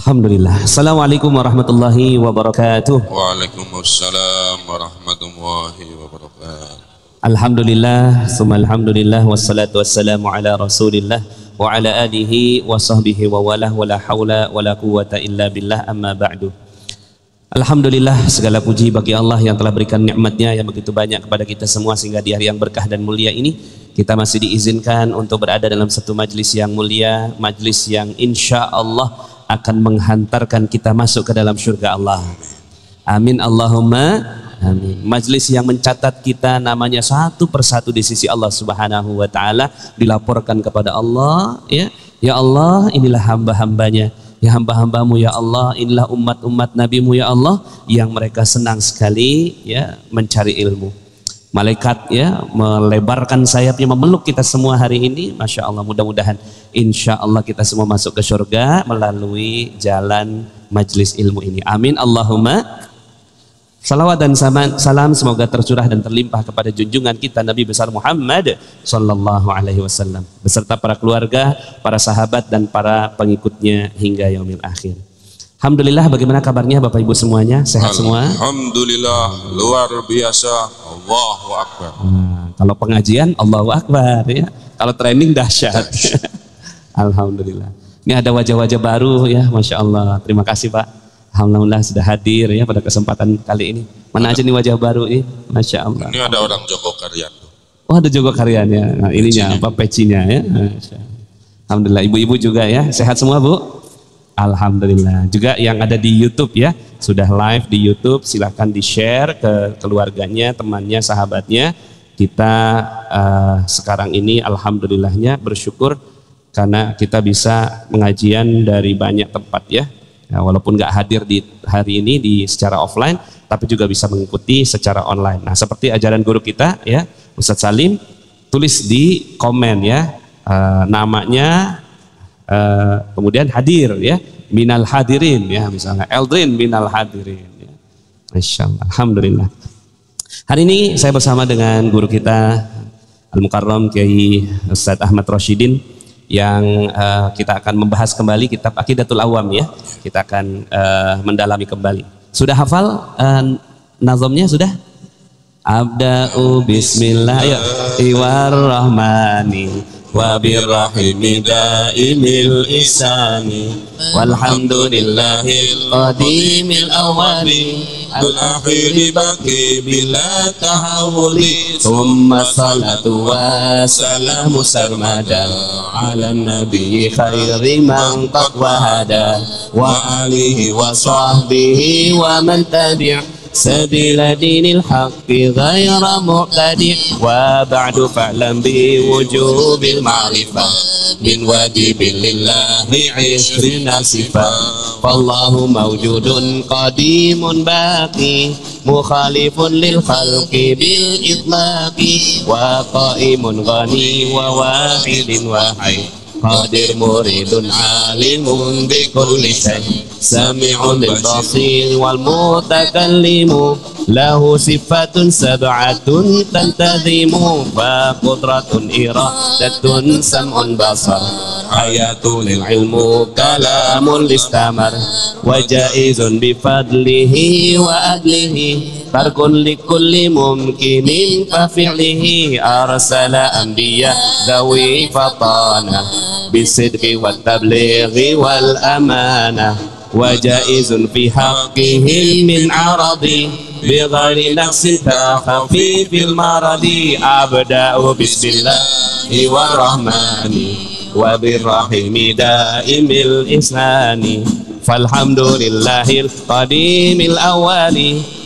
Alhamdulillah. Assalamualaikum warahmatullahi wabarakatuh. Waalaikumsalam warahmatullahi wabarakatuh. Alhamdulillah, summa alhamdulillah, wassalatu wassalamu ala rasulillah wa ala alihi wa sahbihi wa walah wa la hawla wa la quwata illa billah, amma ba'du. Alhamdulillah, segala puji bagi Allah yang telah berikan nikmatnya yang begitu banyak kepada kita semua, sehingga di hari yang berkah dan mulia ini kita masih diizinkan untuk berada dalam satu majlis yang mulia, majlis yang insya Allah akan menghantarkan kita masuk ke dalam surga Allah. Amin Allahumma amin. Majlis yang mencatat kita namanya satu persatu di sisi Allah Subhanahu wa taala, dilaporkan kepada Allah, ya. Ya Allah, inilah hamba-hambanya, ya hamba-hambamu ya Allah, inilah umat-umat nabimu ya Allah, yang mereka senang sekali ya mencari ilmu. Malaikat ya melebarkan sayapnya memeluk kita semua hari ini. Masya Allah, mudah-mudahan insya Allah kita semua masuk ke surga melalui jalan majlis ilmu ini. Amin Allahumma. Salawat dan salam semoga tercurah dan terlimpah kepada junjungan kita Nabi besar Muhammad sallallahu alaihi wasallam beserta para keluarga, para sahabat dan para pengikutnya hingga yaumil akhir. Alhamdulillah, bagaimana kabarnya Bapak Ibu semuanya? Sehat semua? Alhamdulillah, luar biasa. Allahu Akbar. Kalau pengajian Allahu Akbar ya. Kalau training dahsyat. Alhamdulillah. Ini ada wajah-wajah baru ya, Masya Allah. Terima kasih Pak. Alhamdulillah sudah hadir ya pada kesempatan kali ini. Mana aja nih wajah baru ini, Masya Allah. Ini ada orang Joko Karyan. Oh, ada Joko Karyanya. Nah, ininya apa pecinya ya. Alhamdulillah, ibu-ibu juga ya. Sehat semua Bu? Alhamdulillah. Juga yang ada di YouTube ya, sudah live di YouTube, silahkan di-share ke keluarganya, temannya, sahabatnya. Kita sekarang ini alhamdulillahnya bersyukur karena kita bisa pengajian dari banyak tempat ya. Walaupun nggak hadir di hari ini secara offline, tapi juga bisa mengikuti secara online. Nah, seperti ajaran guru kita ya, Ustadz Salim, tulis di komen ya namanya. Kemudian hadir ya, minal hadirin ya, misalnya Eldrin minal hadirin ya. Masya Allah, alhamdulillah. Hari ini saya bersama dengan guru kita Al-Mukarram Kiai Ustadz Ahmad Rashidin yang kita akan membahas kembali kitab Aqidatul Awam ya. Kita akan mendalami kembali. Sudah hafal nazamnya sudah? Abda'u bismillahirrahmanirrahim wa birrahimi daimil ihsani walhamdulillahil qadimil awwali al-akhiri baqi bila tahawuli thumma salatu wassalamu sarmadan ala nabi khairi man qad wahada wa alihi wa sahbihi wa man tabi'a سبيل دين الحق غير مقتدع وبعد فاعلم بوجوب المعرفة من واجب لله 20 صفة فالله موجود قديم باقي مخالف للخلق بالإطلاق وقائم غني وواحد واحد قادر مريد عالم بكل شيء سميع للبصير والمتكلم له صفات سبعة تنتظم فقدرة إرادة سمع بصر حياة للعلم كلام لاستمر وجائز بفضله وأدله ترك لكل ممكن ففعله أرسل أنبياء ذوي فطانة بالصدق والتبليغ والأمانة وجائز في حقه من عرض بغير نقص كخفيف المرض أبدأ بسم الله والرحمن وبالرحيم دائم الإحسان فالحمد لله القديم الأول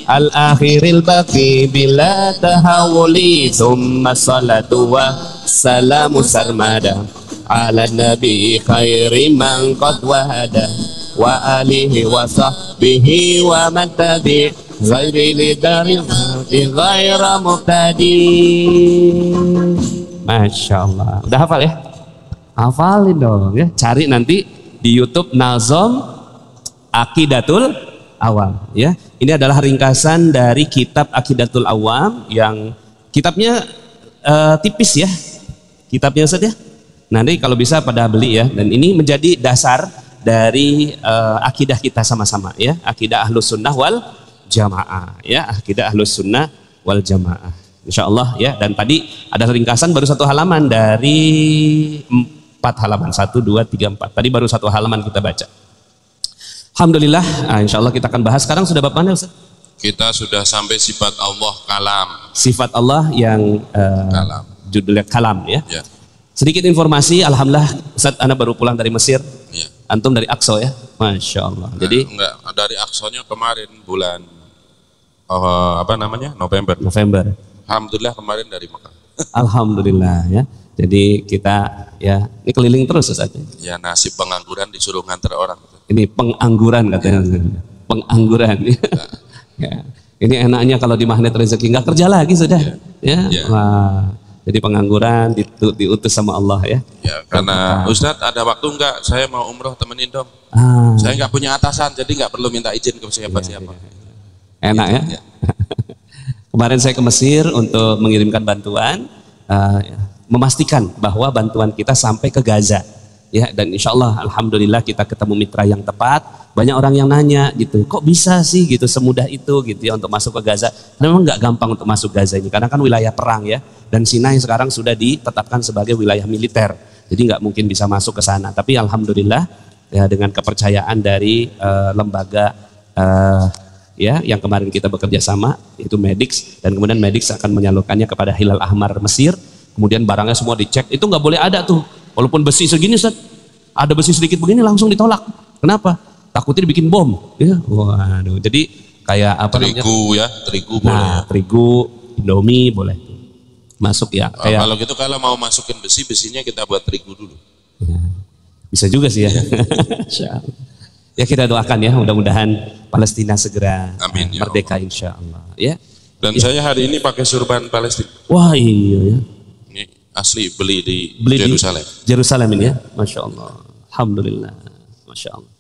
الآخر الباقي بلا تهول ثم الصلاة والسلام سرمدا على النبي خير من قد وهدى وآله وصحبه ومن تبع غير لدار غير مبتدئ. Masya Allah, udah hafal ya? Hafalin dong ya, cari nanti di YouTube Nazam Aqidatul Awam ya. Ini adalah ringkasan dari kitab Aqidatul Awam yang kitabnya tipis ya, kitabnya Ustaz ya. Nanti kalau bisa pada beli ya, dan ini menjadi dasar dari akidah kita sama-sama ya, akidah Ahlus Sunnah wal Jamaah ya, akidah Ahlus Sunnah wal Jamaah. Insyaallah ya. Dan tadi ada ringkasan baru 1 halaman dari 4 halaman, 1, 2, 3, 4. Tadi baru 1 halaman kita baca. Alhamdulillah. Insyaallah kita akan bahas sekarang sudah bab mana Ustaz? Kita sudah sampai sifat Allah kalam. Sifat Allah yang Kalam. judulnya kalam ya. Ya. Sedikit informasi, alhamdulillah Ustaz Ana baru pulang dari Mesir. Ya. Antum dari Aqsa ya. Masya Allah. Jadi enggak, dari Aqsanya kemarin bulan November. Alhamdulillah kemarin dari Mekah. Alhamdulillah ya. Jadi kita ya ini keliling terus Ustaz. Ya, nasib pengangguran disuruh nganter orang. Ini pengangguran katanya. Pengangguran. Ya. Ini enaknya kalau di magnet rezeki nggak kerja lagi sudah. Ya. Wah. Jadi pengangguran diutus sama Allah ya. Ya, karena Ustadz ada waktu enggak? Saya mau umroh, temenin dong. Saya nggak punya atasan, jadi nggak perlu minta izin ke siapa-siapa. Enak ya. Kemarin saya ke Mesir untuk mengirimkan bantuan, memastikan bahwa bantuan kita sampai ke Gaza. Ya, dan insya Allah alhamdulillah kita ketemu mitra yang tepat. Banyak orang yang nanya gitu, kok bisa sih gitu semudah itu gitu ya untuk masuk ke Gaza. Memang nggak gampang untuk masuk Gaza ini karena kan wilayah perang ya, dan Sinai sekarang sudah ditetapkan sebagai wilayah militer, jadi nggak mungkin bisa masuk ke sana. Tapi alhamdulillah ya dengan kepercayaan dari lembaga ya yang kemarin kita bekerja sama yaitu Medix, dan kemudian Medix akan menyalurkannya kepada Hilal Ahmar Mesir. Kemudian barangnya semua dicek, itu nggak boleh ada tuh, walaupun besi segini Ustaz, ada besi sedikit begini langsung ditolak. Kenapa? Takutnya dibikin bom ya. Waduh, jadi kayak apa terigu namanya? Terigu boleh. Nah, terigu, Indomie boleh masuk ya. Kayak, kalau gitu kalau mau masukin besinya kita buat terigu dulu. Ya, bisa juga sih ya. Ya kita doakan ya, mudah-mudahan Palestina segera Amin, ya merdeka insya Allah ya. Dan saya hari ini pakai surban Palestina. Wah iya ya. Ini asli beli di Jerusalem. Jerusalem ini ya, Masya Allah. Alhamdulillah, Masya Allah.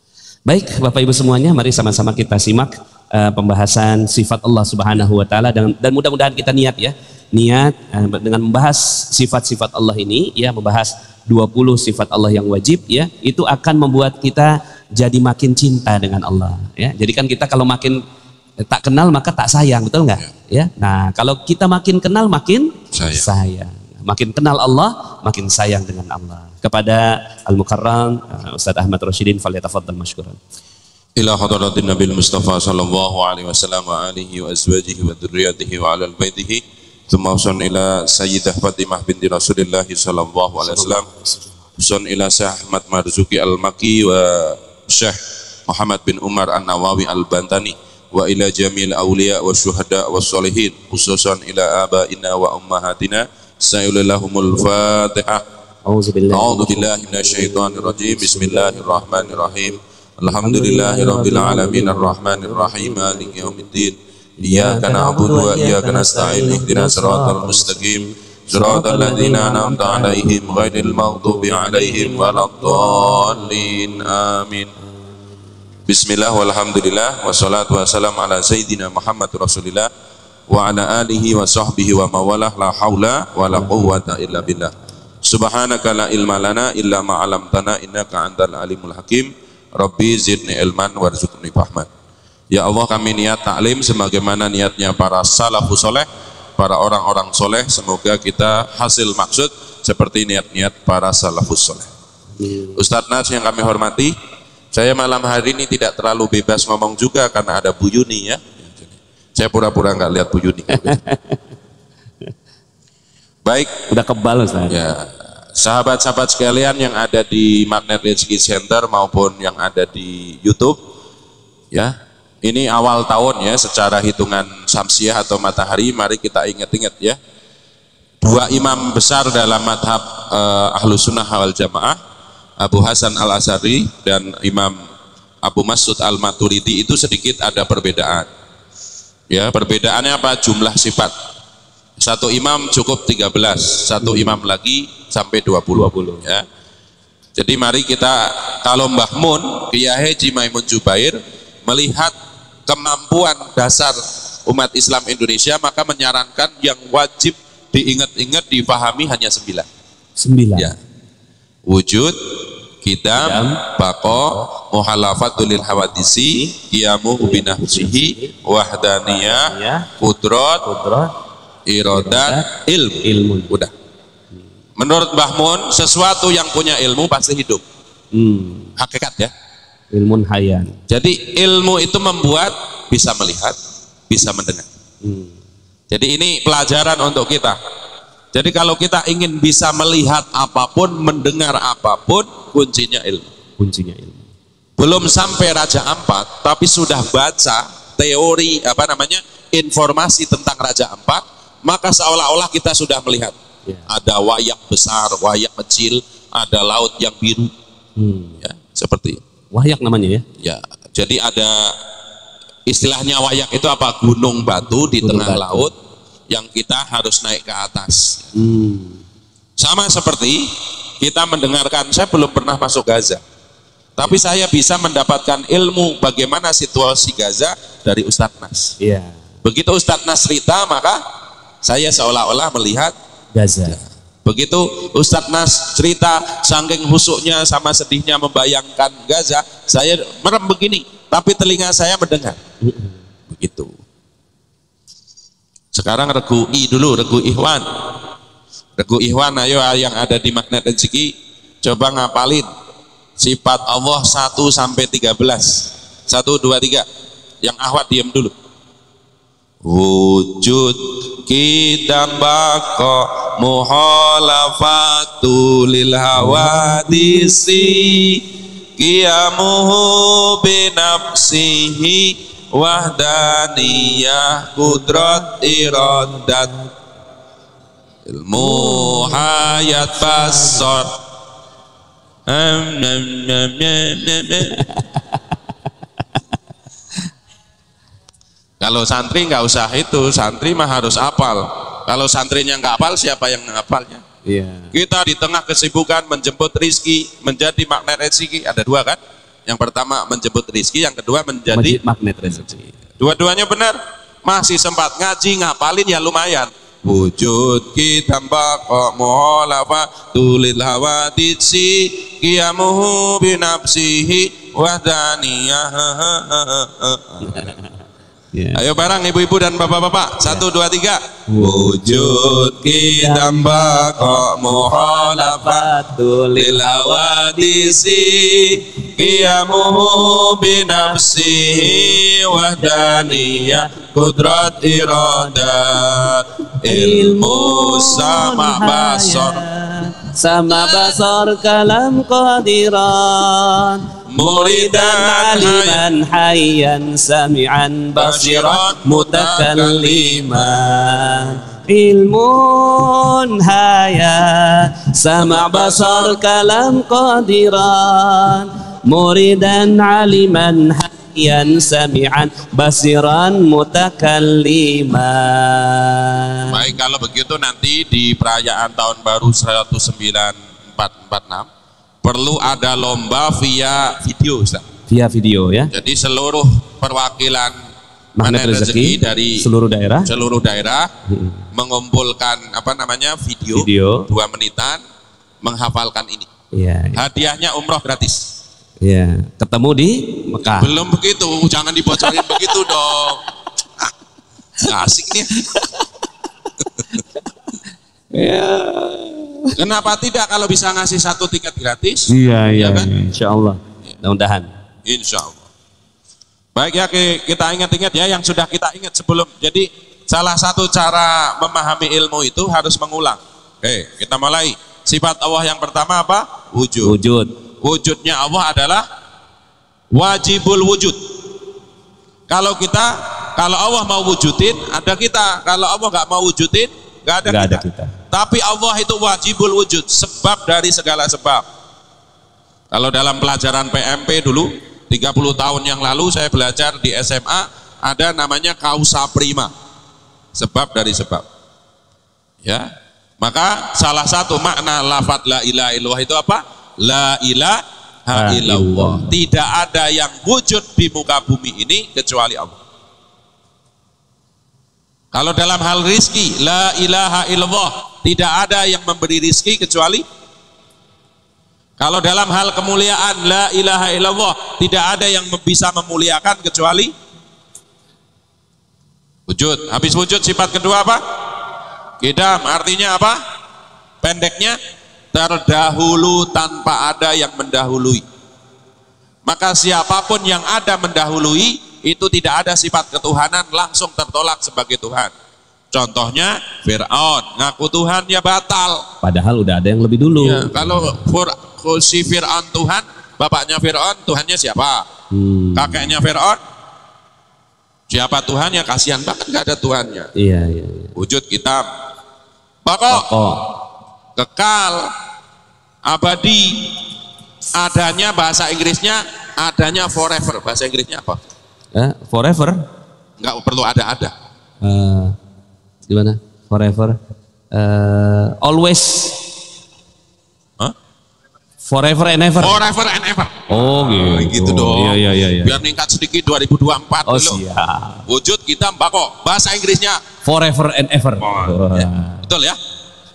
Baik Bapak Ibu semuanya, mari sama-sama kita simak pembahasan sifat Allah Subhanahu wa taala, dan mudah-mudahan kita niat ya. Niat dengan membahas sifat-sifat Allah ini ya, membahas 20 sifat Allah yang wajib ya, itu akan membuat kita jadi makin cinta dengan Allah ya. Jadi kan kita kalau makin tak kenal maka tak sayang, betul nggak ya? Nah, kalau kita makin kenal makin sayang. Makin kenal Allah, makin sayang dengan Allah. Kepada Al-Mukarram Ustaz Ahmad Rashidin, falyatafaddal mashkuran. Ila hadratin Nabil Mustafa sallallahu alaihi wasallam wa alihi wa azwajihi wa dzurriyyatihi wa ala baitihi. Tsumma usun ila Sayyidah Fatimah binti Rasulillah sallallahu alaihi wasallam. Usun ila Syekh Ahmad Marzuki Al-Maki wa Syekh Muhammad bin Umar An-Nawawi Al-Bantani wa ila jamil awliya wa syuhada wa sholihin, khususan ila abaina wa ummahatina. Sayyidillahumul Fatihah. A'udzu billahi minasyaitonir rajim. Bismillahirrahmanirrahim. Alhamdulillahirabbil alamin arrahmanir rahim maliki yaumiddin. Iyyaka na'budu wa iyyaka nasta'in. Ihdinas siratal mustaqim. Siratal ladzina an'amta 'alaihim ghairil maghdubi 'alaihim waladdallin. Amin. Bismillah walhamdulillah wassalatu wassalamu ala sayyidina Muhammad Rasulillah wa ala alihi wa sahbihi wa mawalah, la haula wa la quwwata illa billah. Subhanaka la ilma lana illa ma 'allamtana innaka antal alimul hakim. Rabbi zidni ilman warzuqni fahman. Ya Allah, kami niat taklim sebagaimana niatnya para salafus soleh, para orang-orang soleh. Semoga kita hasil maksud seperti niat-niat para salafus soleh. Ustadz Nas yang kami hormati, saya malam hari ini tidak terlalu bebas ngomong juga karena ada Bu Yuni ya. Saya pura-pura nggak lihat Bu Yuni. Baik, udah kebal Ustaz. Ya, sahabat-sahabat sekalian yang ada di Magnet Rezeki Center maupun yang ada di YouTube, ya, ini awal tahun ya, secara hitungan Syamsiah atau matahari, mari kita ingat-ingat ya, dua imam besar dalam madhab Ahlus Sunnah wal Jamaah, Abu Hasan Al-Asy'ari dan Imam Abu Mas'ud Al-Maturidi itu sedikit ada perbedaan. Ya, perbedaannya apa? Jumlah sifat. Satu imam cukup 13, satu imam lagi sampai 20 ya. Jadi mari kita, kalau Mbah Mun, Kiai Haji Maimun Jubair melihat kemampuan dasar umat Islam Indonesia, maka menyarankan yang wajib diingat-ingat, difahami hanya 9. 9. Ya. Wujud, Qidam, Baqo, muhalafatul lil hawadisi, qiyamu binafsihi, wahdaniyah, qudrat, iradat, ilmu. Udah. Menurut Mbah Mun, sesuatu yang punya ilmu pasti hidup. Hakikat ya. Ilmun hayan. Jadi ilmu itu membuat bisa melihat, bisa mendengar. Jadi ini pelajaran untuk kita. Jadi kalau kita ingin bisa melihat apapun, mendengar apapun, kuncinya ilmu. Kuncinya ilmu. Belum sampai Raja Ampat, tapi sudah baca teori informasi tentang Raja Ampat, maka seolah-olah kita sudah melihat. Ada wayak besar, wayak kecil, ada laut yang biru. Ya, seperti itu. Wayak namanya ya? Ya, jadi ada istilahnya wayak itu apa? Gunung batu di tengah laut yang kita harus naik ke atas. Sama seperti kita mendengarkan, saya belum pernah masuk Gaza, tapi saya bisa mendapatkan ilmu bagaimana situasi Gaza dari Ustadz Nas. Begitu Ustadz Nas cerita, maka saya seolah-olah melihat Gaza. Begitu Ustadz Nas cerita, saking husuknya sama sedihnya membayangkan Gaza, saya merem begini, tapi telinga saya mendengar. Begitu. Sekarang regu dulu, regu Ikhwan. Regu Ikhwan, ayo yang ada di Magnet Rezeki, coba ngapalin sifat Allah 1 sampai 13. 1, 2, 3. Yang Ahwat diam dulu. Wujud kita bako muhalafatu lil hawadisi, qiyamuhu binafsihi, wahdaniyah, qudrat, iradat, ilmu hayat basar. Kalau santri nggak usah itu, santri mah harus hafal. Kalau santrinya nggak hafal, siapa yang hafalnya? Kita di tengah kesibukan menjemput rizki, menjadi magnet rezeki, ada dua kan? Yang pertama menjemput rizki, yang kedua menjadi magnet rezeki. Dua-duanya benar. Masih sempat ngaji, ngapalin ya lumayan. Wujud kita bako muhalafatul lil hawadisi, qiyamuhu binafsihi, wahdaniyah. Ayo bareng ibu-ibu dan bapak-bapak. 1, 2, 3. Wujud kita bako muhalafatul lil hawadisi, qiyamuhu binafsihi, wahdaniyah, qudrat, iradat, ilmu sama basar, sama basar kalam qadiran, muridan aliman hayyan sami'an basiran mutakalliman, ilmun haya sama basar kalam qadiran, muridan aliman hayyan sami'an basiran mutakalliman. Baik, kalau begitu nanti di perayaan tahun baru 1446 perlu ada lomba via video, Ustaz. Via video ya. Jadi seluruh perwakilan Magnet Rezeki dari seluruh daerah mengumpulkan video 2 menitan menghafalkan ini. Hadiahnya umroh gratis. Ketemu di Mekah. Belum begitu, jangan dibocorin begitu dong. Asik nih. Kenapa tidak kalau bisa ngasih 1 tiket gratis? Iya kan? Insya Allah. Mudah-mudahan. Insya Allah. Baik ya, kita ingat-ingat ya yang sudah kita ingat sebelum. Jadi salah satu cara memahami ilmu itu harus mengulang. Kita mulai. Sifat Allah yang pertama apa? Wujud. Wujudnya Allah adalah wajibul wujud. Kalau Allah mau wujudin, ada kita. Kalau Allah nggak mau wujudin, nggak ada kita. Tapi Allah itu wajibul wujud, sebab dari segala sebab. Kalau dalam pelajaran PMP dulu, 30 tahun yang lalu saya belajar di SMA, ada namanya kausa prima, sebab dari sebab. Ya, maka salah satu makna lafadz la ilaha illallah itu apa? La ilaha illallah. Tidak ada yang wujud di muka bumi ini kecuali Allah. Kalau dalam hal rizki, la ilaha illallah, tidak ada yang memberi rizki kecuali. Kalau dalam hal kemuliaan la ilaha illallah, tidak ada yang bisa memuliakan kecuali wujud. Habis wujud sifat kedua apa? Qidam, artinya apa? Pendeknya terdahulu tanpa ada yang mendahului. Maka siapapun yang ada mendahului itu tidak ada sifat ketuhanan, langsung tertolak sebagai Tuhan. Contohnya Fir'aun, ngaku Tuhan ya batal. Padahal udah ada yang lebih dulu. Ya, kalau si Fir'aun Tuhan, bapaknya Fir'aun, Tuhannya siapa? Kakeknya Fir'aun, siapa Tuhannya? Kasihan banget nggak ada Tuhannya. Iya, iya. Wujud kitab, pokok, kekal, abadi, adanya bahasa Inggrisnya, adanya forever. Bahasa Inggrisnya apa? Forever? Nggak perlu ada. Gimana? Forever? Always. Forever and ever. Forever and ever. Oh gitu. Gitu dong. Iya. Biar meningkat sedikit 2024 oh, dulu. Siap. Wujud kita mbako. Bahasa Inggrisnya forever and ever. Ya. Betul ya?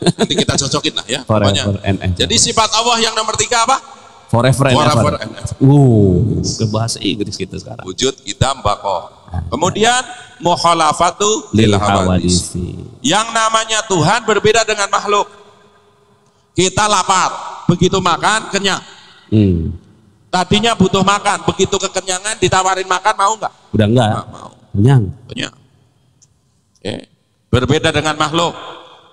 Nanti kita cocokin lah ya. Forever and ever. Jadi sifat Allah yang nomor 3 apa? Forever and ever. And ever. Ke bahasa Inggris kita sekarang. Wujud kita mbako. Kemudian mukhalafatu lil hawadis. Yang namanya Tuhan berbeda dengan makhluk. Kita lapar, begitu makan kenyang. Tadinya butuh makan, begitu kekenyangan ditawarin makan mau nggak? Udah enggak. Nggak mau. Kenyang. Okay. Berbeda dengan makhluk.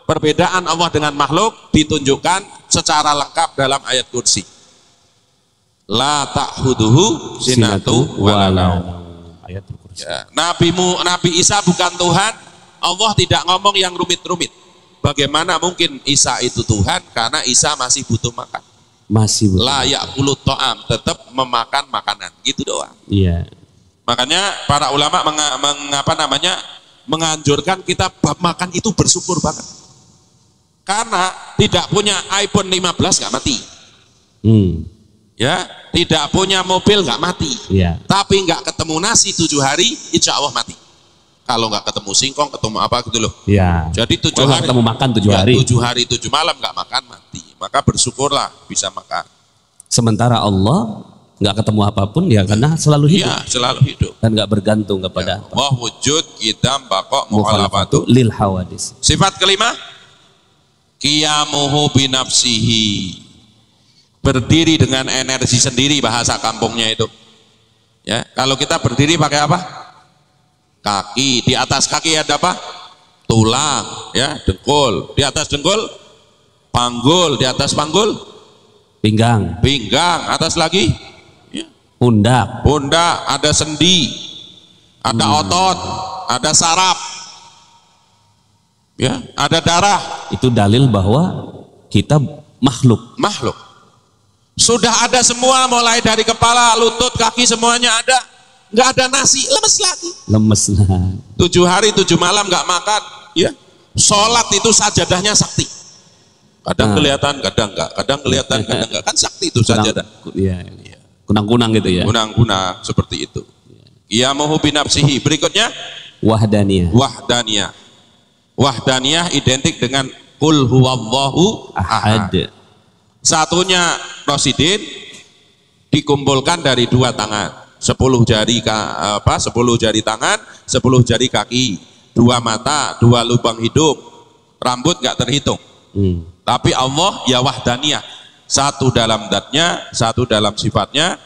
Perbedaan Allah dengan makhluk ditunjukkan secara lengkap dalam ayat kursi. La ta'khuduhu sinatu wala. Ayat kursi. Ya. Nabi Isa bukan Tuhan. Allah tidak ngomong yang rumit-rumit. Bagaimana mungkin Isa itu Tuhan? Karena Isa masih butuh makan. Masih butuh. La ya'kulut ta'am, tetap memakan makanan. Gitu doang. Iya. Makanya para ulama menganjurkan kita bab makan itu bersyukur banget. Karena tidak punya iPhone 15 nggak mati. Ya, tidak punya mobil nggak mati. Iya. Tapi nggak ketemu nasi 7 hari, insya Allah mati. Kalau nggak ketemu singkong, ketemu apa gitu loh. Iya. Jadi 7 hari ketemu makan 7 hari. 7 hari 7 malam nggak makan mati. Maka bersyukurlah bisa makan. Sementara Allah nggak ketemu apapun ya karena selalu hidup. Iya, selalu hidup. Dan nggak bergantung kepada Allah wujud kita bako mukhalafatu lil hawadis. Sifat kelima, qiyamuhu binafsihi. Berdiri dengan energi sendiri, bahasa kampungnya itu. Ya, kalau kita berdiri pakai apa? Kaki. Di atas kaki ada apa? Tulang, ya, dengkul. Di atas dengkul panggul, di atas panggul pinggang. Atas lagi ya. Pundak, ada sendi, ada otot, ada saraf. Ya, ada darah. Itu dalil bahwa kita makhluk. Sudah ada semua, mulai dari kepala, lutut, kaki semuanya ada. Nggak ada nasi, lemes lagi. Lemes lah. 7 hari 7 malam nggak makan, ya. Sholat itu sajadahnya sakti. Kadang kelihatan, kadang enggak. Kadang kelihatan, kadang enggak. Kan sakti itu sajadah. Iya. Kunang-kunang gitu ya. Kunang-kunang seperti itu. Qiyamuhu binafsihi. Berikutnya wahdaniyah. Wahdaniyah identik dengan qul huwallahu ahad. Satunya Rosidin dikumpulkan dari 2 tangan. 10 jari 10 jari tangan, 10 jari kaki, 2 mata, 2 lubang hidung, rambut nggak terhitung. Tapi Allah ya wahdaniyah, satu dalam zatnya, satu dalam sifatnya,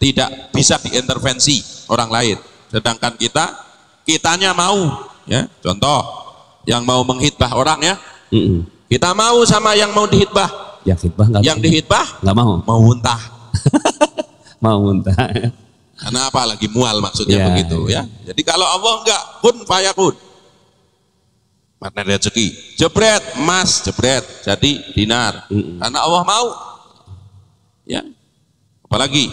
tidak bisa diintervensi orang lain. Sedangkan kitanya mau, ya. Contoh, yang mau menghitbah orang ya, kita mau sama yang mau dihitbah. Yang dihitbah nggak mau. Mau muntah. Mau muntah. Karena apa? Lagi mual maksudnya begitu ya. Jadi kalau Allah enggak, kun fayakun. Partner rezeki, jebret emas, jebret jadi dinar. Karena Allah mau. Ya. Apalagi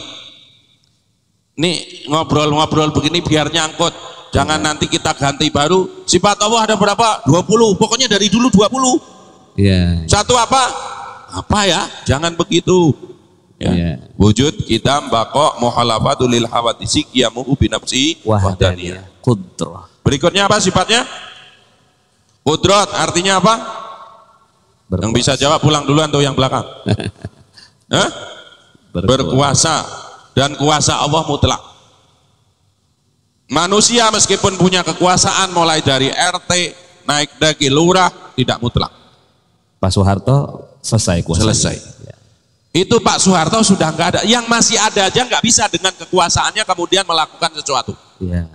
nih ngobrol-ngobrol begini biar nyangkut. Jangan nanti kita ganti baru. Sifat Allah ada berapa? 20. Pokoknya dari dulu 20. Iya. Satu apa? Apa ya? Jangan begitu. Ya. Wujud kita bako muhalafatu lil hawadisi qiyamuhu binafsi wahdaniyah. Qudrah. Berikutnya apa sifatnya? Qudrat artinya apa? Yang bisa jawab pulang duluan tuh yang belakang. Berkuasa. Dan kuasa Allah mutlak. Manusia meskipun punya kekuasaan mulai dari RT naik lagi lurah tidak mutlak. Pak Soeharto selesai kuasa. Selesai. Ya. Itu Pak Soeharto sudah nggak ada. Yang masih ada aja nggak bisa dengan kekuasaannya kemudian melakukan sesuatu. Ya.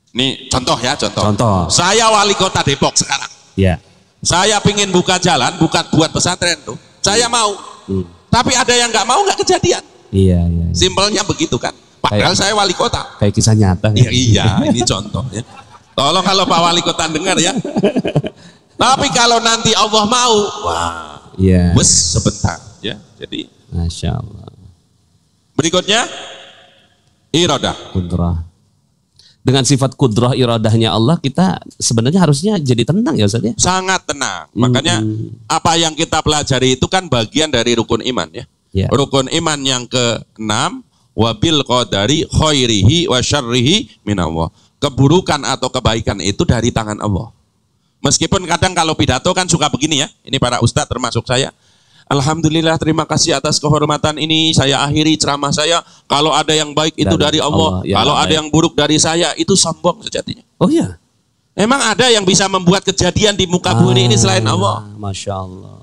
Ini contoh ya, contoh. Saya wali kota Depok sekarang. Ya. Saya pingin buka jalan, bukan buat pesantren tuh. Saya mau. Tapi ada yang nggak mau, nggak kejadian. Iya. Simpelnya begitu kan. Padahal saya wali kota. Kayak kisah nyata. Iya, ini contoh ya. Tolong kalau Pak Wali Kota dengar ya. Tapi kalau nanti Allah mau, wah, wes sebentar ya. Jadi, Masya Allah. Berikutnya, iradah. Kudrah. Dengan sifat kudrah iradahnya Allah, kita sebenarnya harusnya jadi tenang ya Ustaz ya. Sangat tenang. Makanya apa yang kita pelajari itu kan bagian dari rukun iman ya. Rukun iman yang ke-6, wabil qadari khairihi wa syarrihi minallah. Keburukan atau kebaikan itu dari tangan Allah. Meskipun kadang kalau pidato kan suka begini ya. Ini para ustadz termasuk saya. Alhamdulillah, terima kasih atas kehormatan ini. Saya akhiri ceramah saya. Kalau ada yang baik itu dari Allah. Kalau ada yang buruk dari saya, itu sombong sejatinya. Oh iya. Emang ada yang bisa membuat kejadian di muka bumi ini selain Allah? Masya Allah.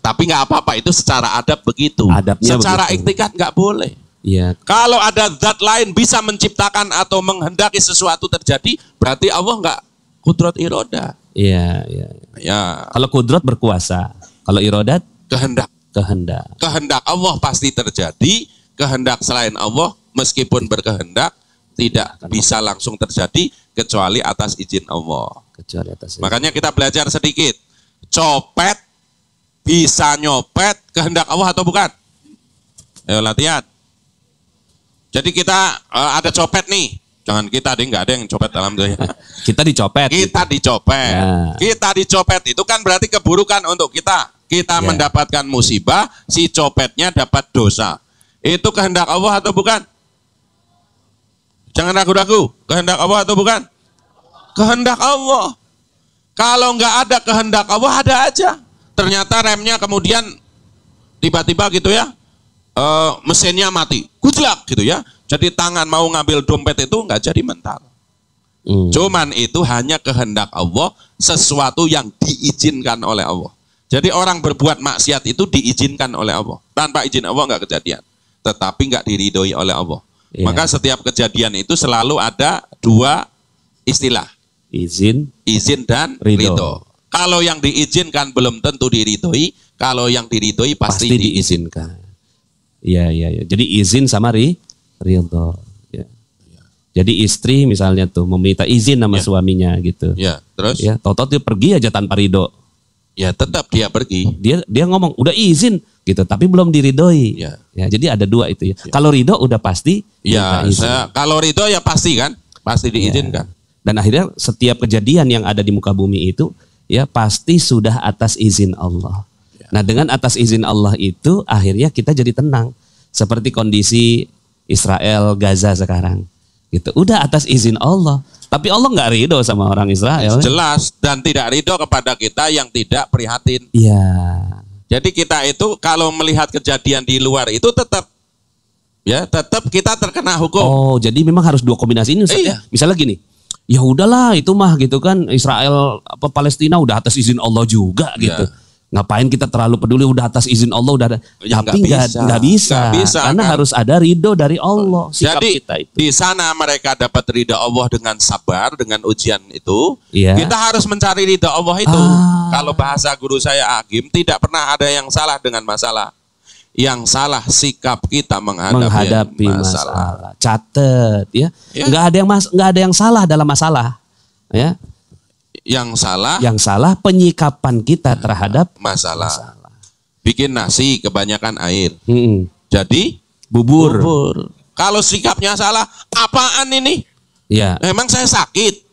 Tapi nggak apa-apa, itu secara adab begitu. Adabnya secara begitu. iktikad nggak boleh. Ya. Kalau ada zat lain bisa menciptakan atau menghendaki sesuatu terjadi, berarti Allah nggak kudrat iroda. Iya. Kalau kudrat berkuasa, kalau irodat kehendak. Kehendak Allah pasti terjadi, kehendak selain Allah meskipun berkehendak tidak bisa langsung terjadi kecuali atas izin Allah. Makanya kita belajar sedikit. Copet bisa nyopet kehendak Allah atau bukan? Ayo latihan. Jadi kita ada copet nih. Jangan kita deh, nggak ada yang copet alhamdulillah. Kita dicopet. Kita dicopet. Ya. Kita dicopet itu kan berarti keburukan untuk kita. Kita mendapatkan musibah, si copetnya dapat dosa. Itu kehendak Allah atau bukan? Jangan ragu-ragu. Kehendak Allah atau bukan? Kehendak Allah. Kalau nggak ada kehendak Allah, ada aja. Ternyata remnya kemudian tiba-tiba gitu ya. Mesinnya mati, gujlak gitu ya. Jadi tangan mau ngambil dompet itu nggak jadi mental. Cuman itu hanya kehendak Allah, sesuatu yang diizinkan oleh Allah. Jadi orang berbuat maksiat itu diizinkan oleh Allah. Tanpa izin Allah nggak kejadian. Tetapi nggak diridhoi oleh Allah. Maka setiap kejadian itu selalu ada dua istilah. Izin dan ridho. Kalau yang diizinkan belum tentu diridhoi. Kalau yang diridhoi pasti diizinkan. Iya. Jadi izin sama ridho. Ya. Jadi istri misalnya tuh meminta izin sama suaminya gitu. Ya, terus? Ya, tahu-tahu dia pergi aja tanpa ridho. Ya, tetap dia pergi. Dia ngomong udah izin gitu, tapi belum diridhoi. Ya, jadi ada dua itu ya. Kalau ridho udah pasti. Ya, kalau ridho ya pasti kan, pasti diizinkan. Dan akhirnya setiap kejadian yang ada di muka bumi itu ya pasti sudah atas izin Allah. Nah, dengan atas izin Allah itu akhirnya kita jadi tenang. Seperti kondisi Israel Gaza sekarang. Gitu. Udah atas izin Allah. Tapi Allah nggak ridho sama orang Israel. Jelas, dan tidak ridho kepada kita yang tidak prihatin. Iya. Jadi kita itu kalau melihat kejadian di luar itu tetap kita terkena hukum. Oh, jadi memang harus dua kombinasi ini Ustaz ya. Misalnya gini. Ya udahlah itu mah gitu kan Israel Palestina udah atas izin Allah juga gitu. Ngapain kita terlalu peduli udah atas izin Allah udah ada. Tapi nggak bisa karena kan? Harus ada ridho dari Allah. Sikap jadi kita itu. Di sana mereka dapat ridho Allah dengan sabar, dengan ujian itu. Kita harus mencari ridho Allah itu. Kalau bahasa guru saya Agim, tidak pernah ada yang salah dengan masalah. Yang salah sikap kita menghadapi masalah. Catet ya. Nggak ada yang salah dalam masalah. Ya. Yang salah penyikapan kita terhadap masalah. Bikin nasi kebanyakan air. Jadi bubur. Kalau sikapnya salah, apaan ini? Ya. Memang saya sakit.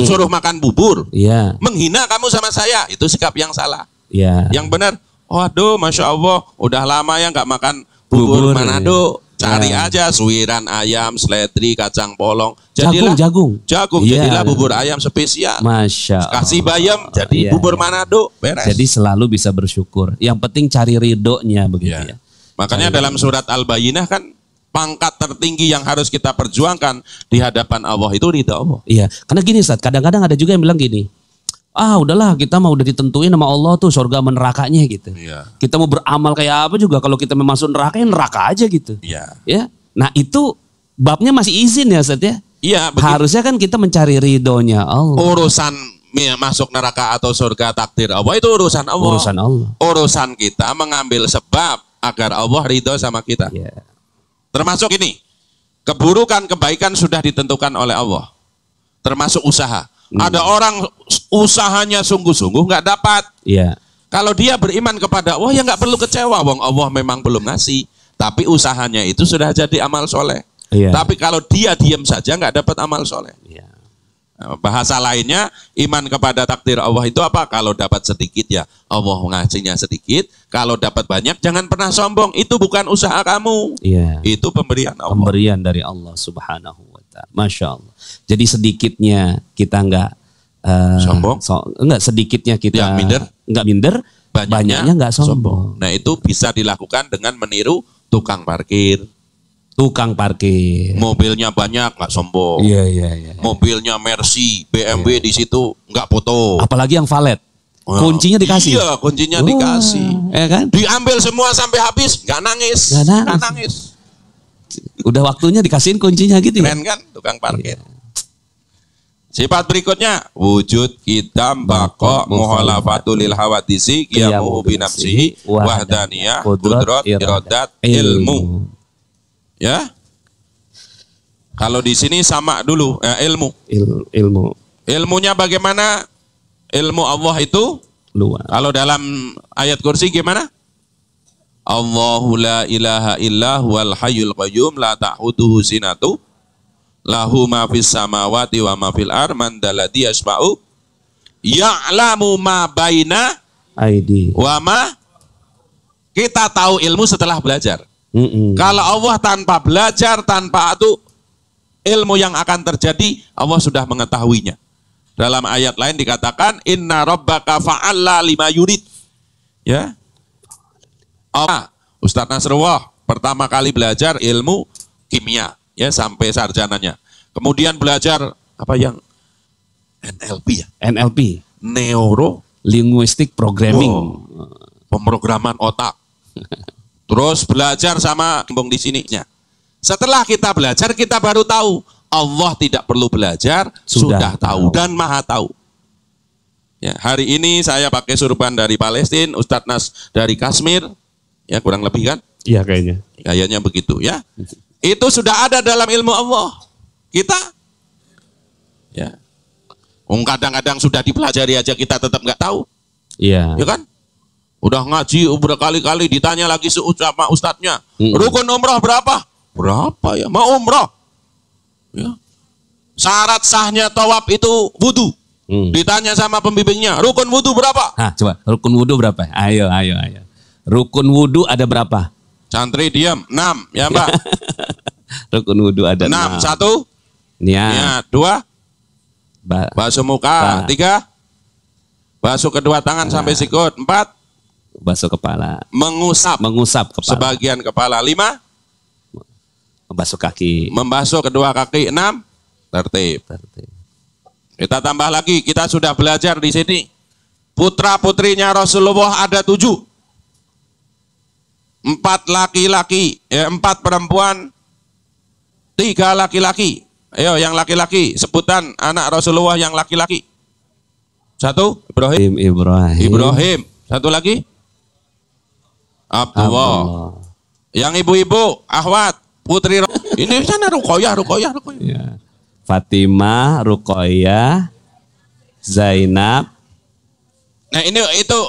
Suruh makan bubur. Ya. Menghina kamu sama saya, itu sikap yang salah. Ya. Yang benar, waduh, masya Allah, udah lama ya nggak makan bubur Manado. Cari aja suiran ayam, seledri, kacang polong. Jadilah Jagung. Jadilah bubur ayam spesial. Masya Allah. Kasih bayam, jadi bubur Manado, beres. Jadi selalu bisa bersyukur. Yang penting cari ridhonya begitu ya. Makanya dalam surat Al-Bayyinah kan pangkat tertinggi yang harus kita perjuangkan di hadapan Allah itu ridha Allah. Iya, karena gini Ustaz, kadang-kadang ada juga yang bilang gini, udahlah kita mau udah ditentuin sama Allah tuh surga menerakanya gitu. Iya. Kita mau beramal kayak apa juga kalau kita memang masuk neraka, ya neraka aja gitu. Iya. Ya. Nah itu babnya masih izin ya Ustaz ya. Iya. Harusnya kan kita mencari ridhonya Allah. Urusan masuk neraka atau surga takdir Allah itu urusan Allah. Urusan Allah. Urusan kita mengambil sebab agar Allah ridho sama kita. Iya. Termasuk ini, keburukan kebaikan sudah ditentukan oleh Allah. Termasuk usaha. Ada orang usahanya sungguh-sungguh nggak dapat. Iya. Kalau dia beriman kepada Allah ya nggak perlu kecewa. Wong Allah memang belum ngasih. Tapi usahanya itu sudah jadi amal soleh. Iya. Tapi kalau dia diam saja nggak dapat amal soleh. Iya. Bahasa lainnya iman kepada takdir Allah itu apa? Kalau dapat sedikit ya Allah ngasihnya sedikit. Kalau dapat banyak jangan pernah sombong. Itu bukan usaha kamu. Iya. Itu pemberian Allah. Pemberian dari Allah Subhanahu wa Ta'ala. Masya Allah. Jadi sedikitnya kita nggak sombong. Enggak sedikitnya kita nggak minder. Banyaknya nggak sombong. Nah itu bisa dilakukan dengan meniru tukang parkir. Tukang parkir. Mobilnya banyak nggak sombong. Iya. Mobilnya Mercy, BMW di situ nggak foto. Apalagi yang valet. Kuncinya dikasih. Iya, kuncinya dikasih. Ya kan? Diambil semua sampai habis, nggak nangis. Nggak nangis. Udah waktunya dikasihin kuncinya gitu ya. Keren kan tukang parkir. Sifat berikutnya wujud kitam bako muhalafatul lil hawadisi qiyamu bi nafsihi wahdaniyah qudrat iradat ilmu. Ya. Kalau di sini sama dulu ilmu. Ilmu. Ilmunya bagaimana? Ilmu Allah itu luas. Kalau dalam ayat kursi gimana? Allahu la ilaha illa huwal hayyul qayyum la ta'khudhuhu sinatu lahu ma fis samawati wa ma fil ar man dalladzi yasma'u ya'lamu ma baina aidi wa ma. Kita tahu ilmu setelah belajar. Kalau Allah tanpa belajar, tanpa itu ilmu yang akan terjadi Allah sudah mengetahuinya. Dalam ayat lain dikatakan inna rabbaka fa'alla lima yurid. Ya. Ustaz Nasrullah pertama kali belajar ilmu kimia ya sampai sarjananya. Kemudian belajar apa yang NLP ya? NLP, Neuro Linguistic Programming. Pemrograman otak. Terus belajar sama kembang di sininya. Setelah kita belajar kita baru tahu Allah tidak perlu belajar, sudah tahu dan maha tahu. Ya, hari ini saya pakai surban dari Palestina, Ustadz Nas dari Kashmir, ya kurang lebih kan? Iya kayaknya. Kayaknya begitu ya. Itu sudah ada dalam ilmu Allah. Kita, ya, kadang-kadang sudah dipelajari aja kita tetap nggak tahu. Iya. Ya kan? Udah ngaji berkali-kali ditanya lagi sama ustadznya. Rukun umroh berapa? Berapa ya? Mau umroh? Ya. Syarat sahnya tawaf itu wudu. Ditanya sama pembimbingnya, rukun wudu berapa? Nah, coba rukun wudu berapa? Ayo. Rukun wudu ada berapa? Santri diam, 6 ya Mbak. Rukun wudu ada 6. 1 niat, 2 basuh muka, 3 basuh kedua tangan sampai sikut, 4 basuh kepala, mengusap kepala, sebagian kepala, 5 membasuh kaki, membasuh kedua kaki, 6 tertib. Kita tambah lagi, kita sudah belajar di sini. Putra-putrinya Rasulullah ada 7. 4 laki-laki, 4 perempuan, 3 laki-laki. Ayo yang laki-laki, sebutan anak Rasulullah yang laki-laki. 1, Ibrahim. 1 lagi? Abdullah. Yang ibu-ibu, Ahwat, putri. Ini sana Ruqayyah. Ya. Fatimah, Ruqayyah, Zainab. Nah itu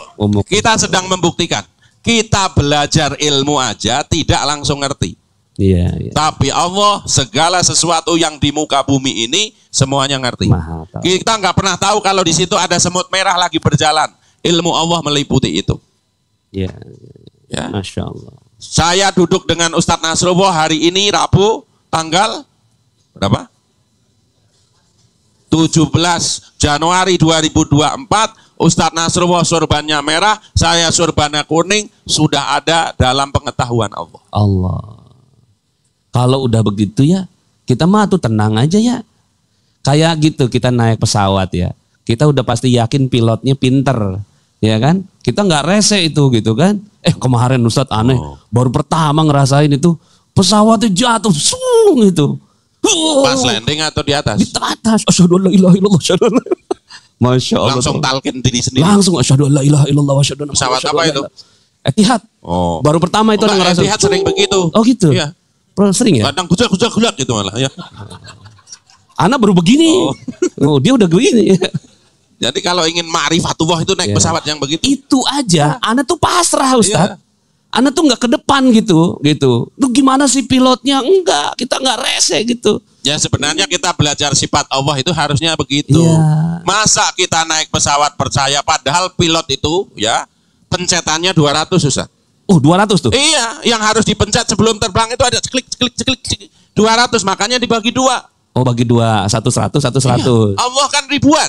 kita sedang membuktikan. Kita belajar ilmu aja tidak langsung ngerti. Iya. Tapi Allah segala sesuatu yang di muka bumi ini semuanya ngerti. Kita nggak pernah tahu kalau di situ ada semut merah lagi berjalan. Ilmu Allah meliputi itu. Iya. Ya. Masya Allah. Saya duduk dengan Ustadz Nasrullah hari ini Rabu tanggal berapa? 17 Januari 2024. Ustadz Nasrullah surbannya merah, saya surbannya kuning, sudah ada dalam pengetahuan Allah. Allah. Kalau udah begitu ya, kita mah tuh tenang aja ya. Kayak gitu kita naik pesawat ya. Kita udah pasti yakin pilotnya pinter. Ya kan? Kita nggak rese itu gitu kan. Kemarin Ustadz aneh. Baru pertama ngerasain itu. Pesawatnya jatuh. Sung gitu. Pas landing atau di atas? Di atas. Asyhadu an la ilaha illallah. Masya Allah. Langsung talkin diri sendiri. Langsung asyhadu an la ilaha illallah. Pesawat apa itu? Etihad. Baru pertama itu ngerasain. Etihad sering begitu. Oh gitu? Iya. Sering ya? Kadang gujak gitu malah ya. Anak baru begini. Dia udah begini. Jadi kalau ingin ma'rifatullah itu naik pesawat yang begitu. Itu aja. Anak tuh pasrah Ustaz. Anak tuh nggak ke depan gitu. Tuh gimana sih pilotnya? Enggak, kita nggak rese gitu. Ya sebenarnya kita belajar sifat Allah itu harusnya begitu. Masa kita naik pesawat percaya padahal pilot itu ya pencetannya 200 Ustaz. 200 tuh? Iya, yang harus dipencet sebelum terbang itu ada klik 200, makanya dibagi 2. Bagi 2, satu 100, satu 100. Iya. Allah kan ribuan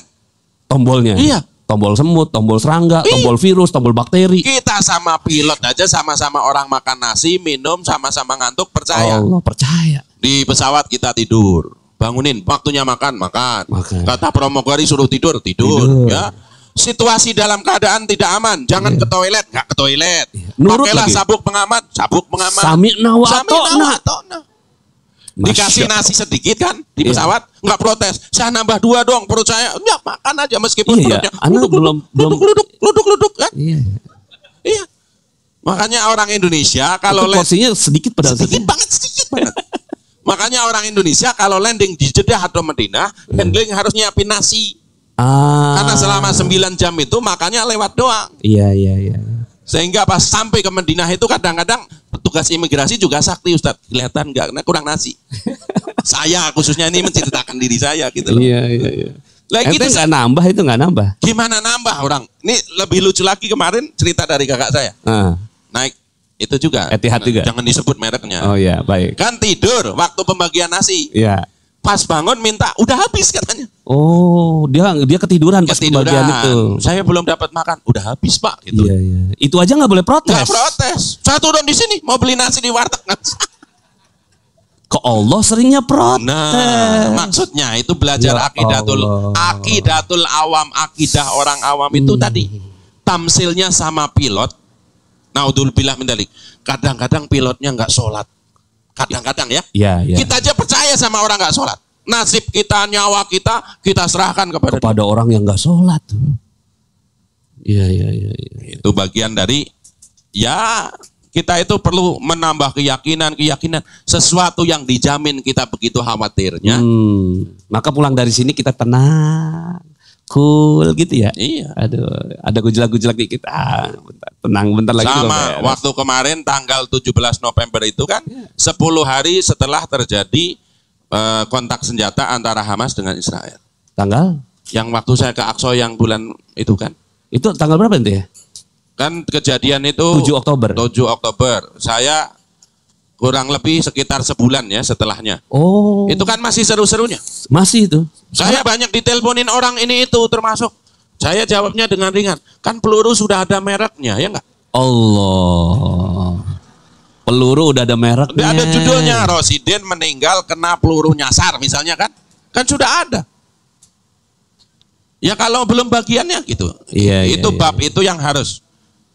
tombolnya. Iya. Tombol semut, tombol serangga, tombol virus, tombol bakteri. Kita sama pilot aja sama-sama orang makan nasi, minum, sama-sama ngantuk, percaya. Allah percaya. Di pesawat kita tidur, bangunin, waktunya makan. Kata pramugari suruh tidur. Ya. Situasi dalam keadaan tidak aman, jangan ke toilet, nggak ke toilet. Pakailah sabuk pengaman. Sami'na wa ata'na. Dikasih nasi sedikit kan di pesawat, nggak protes. Saya nambah 2 dong, perut saya. Ya makan aja meskipun perutnya. Luduk kan? Iya. Makanya orang Indonesia kalau porsinya sedikit padahal sedikit banget. Makanya orang Indonesia kalau landing di Jeddah atau Madinah, handling harus nyiapin nasi. Karena selama 9 jam itu makannya lewat doang. Iya. Sehingga pas sampai ke Madinah itu kadang-kadang petugas imigrasi juga sakti Ustadz. Kelihatan nggak? Karena kurang nasi. Saya khususnya ini menceritakan diri saya gitu loh. Iya. Lagi itu nggak nambah. Gimana nambah orang? Ini lebih lucu lagi kemarin cerita dari kakak saya. Naik itu juga. Etihad juga. Jangan disebut mereknya. Oh iya, baik. Kan tidur waktu pembagian nasi. Iya. Pas bangun minta, udah habis katanya. Dia ketiduran pas pembagian itu. Saya belum dapat makan, udah habis Pak. Gitu. Iya. Itu aja nggak boleh protes. Nggak protes. Saya turun di sini mau beli nasi di warteg. Ke Allah seringnya protes. Nah, maksudnya itu belajar akidatul awam, akidah orang awam itu tadi. Tamsilnya sama pilot. Naudzubillah min dzalik. Kadang-kadang pilotnya nggak sholat. Kadang-kadang ya. Iya. Kita aja percaya sama orang nggak sholat. Nasib kita, nyawa kita serahkan kepada orang yang nggak sholat. Iya. Itu bagian dari kita itu perlu menambah keyakinan sesuatu yang dijamin kita begitu khawatirnya. Maka pulang dari sini kita tenang, cool gitu ya. Iya. Aduh, ada gejolak dikit. Bentar lagi. Sama waktu kemarin tanggal 17 November itu kan 10 hari setelah terjadi kontak senjata antara Hamas dengan Israel. Tanggal? Yang waktu saya ke Aqsa yang bulan itu kan. Itu tanggal berapa itu ya? Kan kejadian itu 7 Oktober. Saya kurang lebih sekitar sebulan ya setelahnya. Itu kan masih seru-serunya. Masih itu. Saya banyak diteleponin orang ini itu termasuk. Saya jawabnya dengan ringan. Kan peluru sudah ada mereknya ya enggak? Allah. Peluru udah ada mereknya. Udah ada judulnya, Rosidin meninggal kena peluru nyasar misalnya kan. Kan sudah ada. Ya kalau belum bagiannya gitu. Itu bab itu yang harus.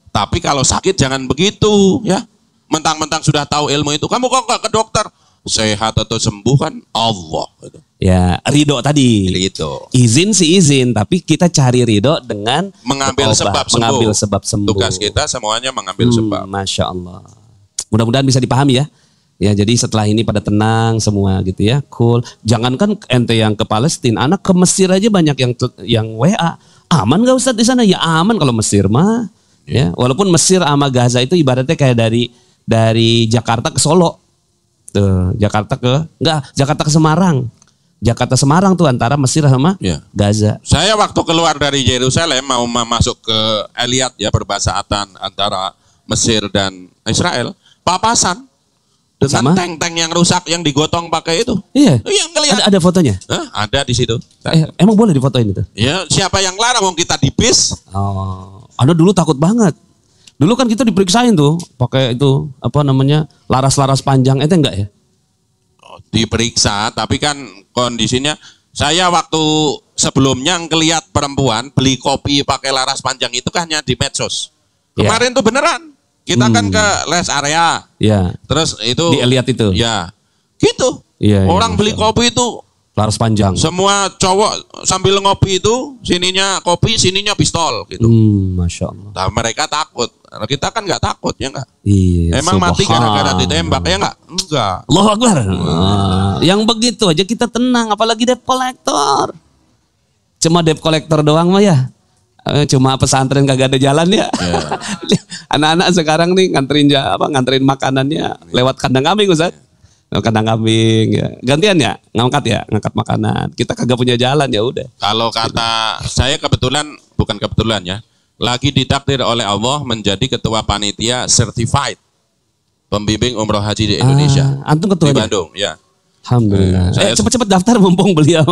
Tapi kalau sakit jangan begitu ya. Mentang-mentang sudah tahu ilmu itu. Kamu kok nggak ke dokter? Sehat atau sembuh kan Allah. Ya, ridho tadi. Itu. Izin sih izin, tapi kita cari ridho dengan mengambil sebab sembuh. Tugas kita semuanya mengambil sebab. Masya Allah. Mudah-mudahan bisa dipahami ya. Ya, jadi setelah ini pada tenang semua gitu ya, cool. Jangankan ente yang ke Palestina, anak ke Mesir aja banyak yang WA. Aman gak Ustadz di sana? Ya aman kalau Mesir mah. Ya, walaupun Mesir sama Gaza itu ibaratnya kayak dari Jakarta ke Solo. Tuh, Jakarta ke Semarang. Jakarta Semarang tuh antara Mesir sama Gaza. Saya waktu keluar dari Yerusalem mau masuk ke Eliat ya perbatasan antara Mesir dan Israel. papasan dengan Sama? tank-tank yang rusak yang digotong pakai itu. Iya. Yang kelihatan. Ada fotonya? Hah? Ada di situ. Emang boleh difotoin itu? Ya, siapa yang larang wong kita di bis? Oh, Anda dulu takut banget. Dulu kan kita diperiksain tuh, pakai itu apa namanya laras-laras panjang, itu enggak ya? Diperiksa, tapi kan kondisinya saya waktu sebelumnya ngelihat perempuan beli kopi pakai laras panjang itu kan hanya di medsos. Ya. Kemarin tuh beneran. Kita kan ke rest area. Ya. Terus itu Di Elliot itu. Ya. Gitu. Iya, Orang beli kopi itu laras panjang. semua cowok sambil ngopi itu sininya kopi, sininya pistol gitu. Masya Allah. Nah, mereka takut. Nah, kita kan nggak takut ya nggak? Iya. Emang mati gara-gara ditembak ya nggak? Enggak. Allahu Akbar. Yang begitu aja kita tenang, apalagi debt collector. Cuma debt collector doang mah ya. Cuma pesantren kagak ada jalan ya. Anak-anak sekarang nih nganterin makanannya lewat kandang kambing Ustaz. Kandang kambing ya. Gantian ya, ngangkat makanan. Kita kagak punya jalan ya udah. Kalau kata saya bukan kebetulan ya. Lagi ditakdir oleh Allah menjadi ketua panitia certified pembimbing umroh haji di Indonesia. Antum di ketuanya? Bandung, ya. Alhamdulillah. Cepet-cepet daftar mumpung beliau.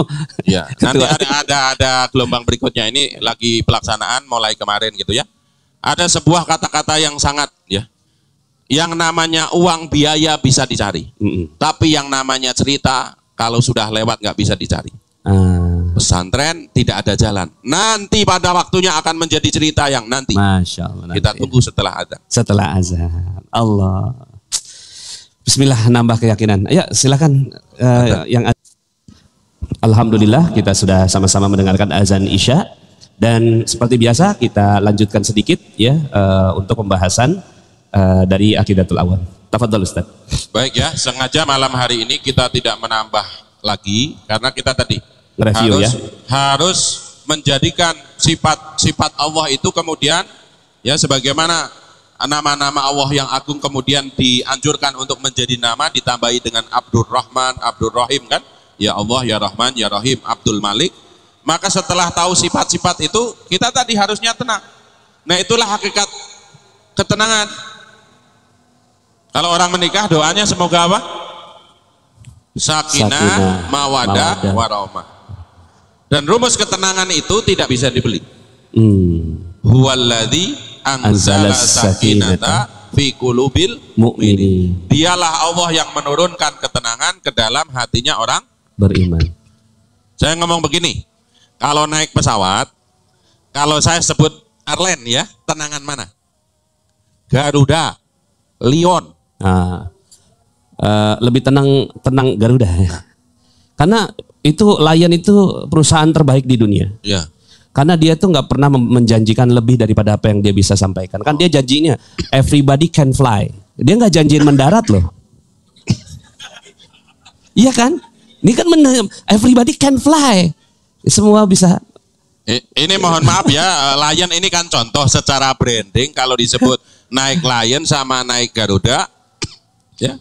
Ya, nanti ada gelombang berikutnya ini lagi pelaksanaan mulai kemarin gitu ya. Ada sebuah kata-kata yang sangat ya. Yang namanya uang biaya bisa dicari. Tapi yang namanya cerita kalau sudah lewat nggak bisa dicari. Pesantren tidak ada jalan. Nanti pada waktunya akan menjadi cerita yang nanti. Masya Allah. Kita tunggu setelah azan. Setelah azan. Allah. Bismillah, nambah keyakinan. Ayo silakan yang Alhamdulillah kita sudah sama-sama mendengarkan azan Isya dan seperti biasa kita lanjutkan sedikit ya untuk pembahasan dari Aqidatul Awam. Tafadhol Ustaz. Baik ya, sengaja malam hari ini kita tidak menambah lagi karena kita tadi review harus menjadikan sifat Allah itu kemudian ya sebagaimana nama-nama Allah yang agung kemudian dianjurkan untuk menjadi nama ditambahi dengan Abdur Rahman, Abdur Rahim kan? Ya Allah, ya Rahman, ya Rahim, Abdul Malik. Maka setelah tahu sifat-sifat itu, kita tadi harusnya tenang. Nah, itulah hakikat ketenangan. Kalau orang menikah doanya semoga apa? Sakinah, mawadah, warahmah. Dan rumus ketenangan itu tidak bisa dibeli. Huwaladzi anzala sakinata fi qulubil mu'minin. Dialah Allah yang menurunkan ketenangan ke dalam hatinya orang beriman. Saya ngomong begini, kalau naik pesawat, kalau saya sebut airline ya, tenangan mana? Garuda, Lion. Lebih tenang Garuda. Karena itu Lion itu perusahaan terbaik di dunia. Ya. Karena dia tuh nggak pernah menjanjikan lebih daripada apa yang dia bisa sampaikan. Kan dia janjinya everybody can fly. Dia nggak janjiin mendarat loh. Iya kan? Ini kan everybody can fly. Semua bisa. Ini mohon maaf ya, Lion ini kan contoh secara branding. Kalau disebut naik Lion sama naik Garuda, ya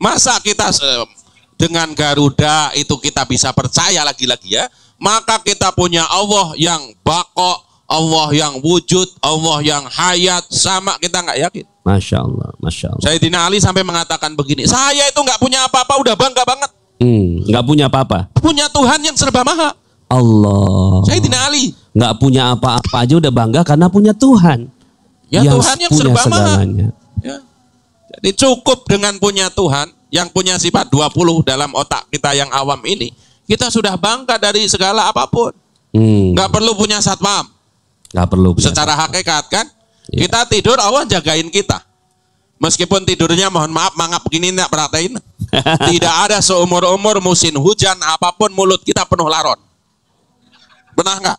masa kita dengan Garuda itu kita bisa percaya lagi-lagi ya? Maka kita punya Allah yang bako, Allah yang wujud, Allah yang hayat, sama kita nggak yakin. Masya Allah, Masya Allah. Sayyidina Ali sampai mengatakan begini, saya itu nggak punya apa-apa, udah bangga banget. Nggak punya apa-apa. Punya Tuhan yang serba maha. Allah. Sayyidina Ali. Nggak punya apa-apa aja udah bangga karena punya Tuhan. Ya Tuhan yang serba maha. Ya. Jadi cukup dengan punya Tuhan yang punya sifat 20 dalam otak kita yang awam ini. Kita sudah bangga dari segala apapun. Nggak perlu punya satpam. Nggak perlu. Secara hakikat kan, ya. Kita tidur Allah jagain kita. Meskipun tidurnya mohon maaf mangap begini nggak perhatiin. Tidak ada seumur-umur musim hujan apapun mulut kita penuh laron. Pernah nggak?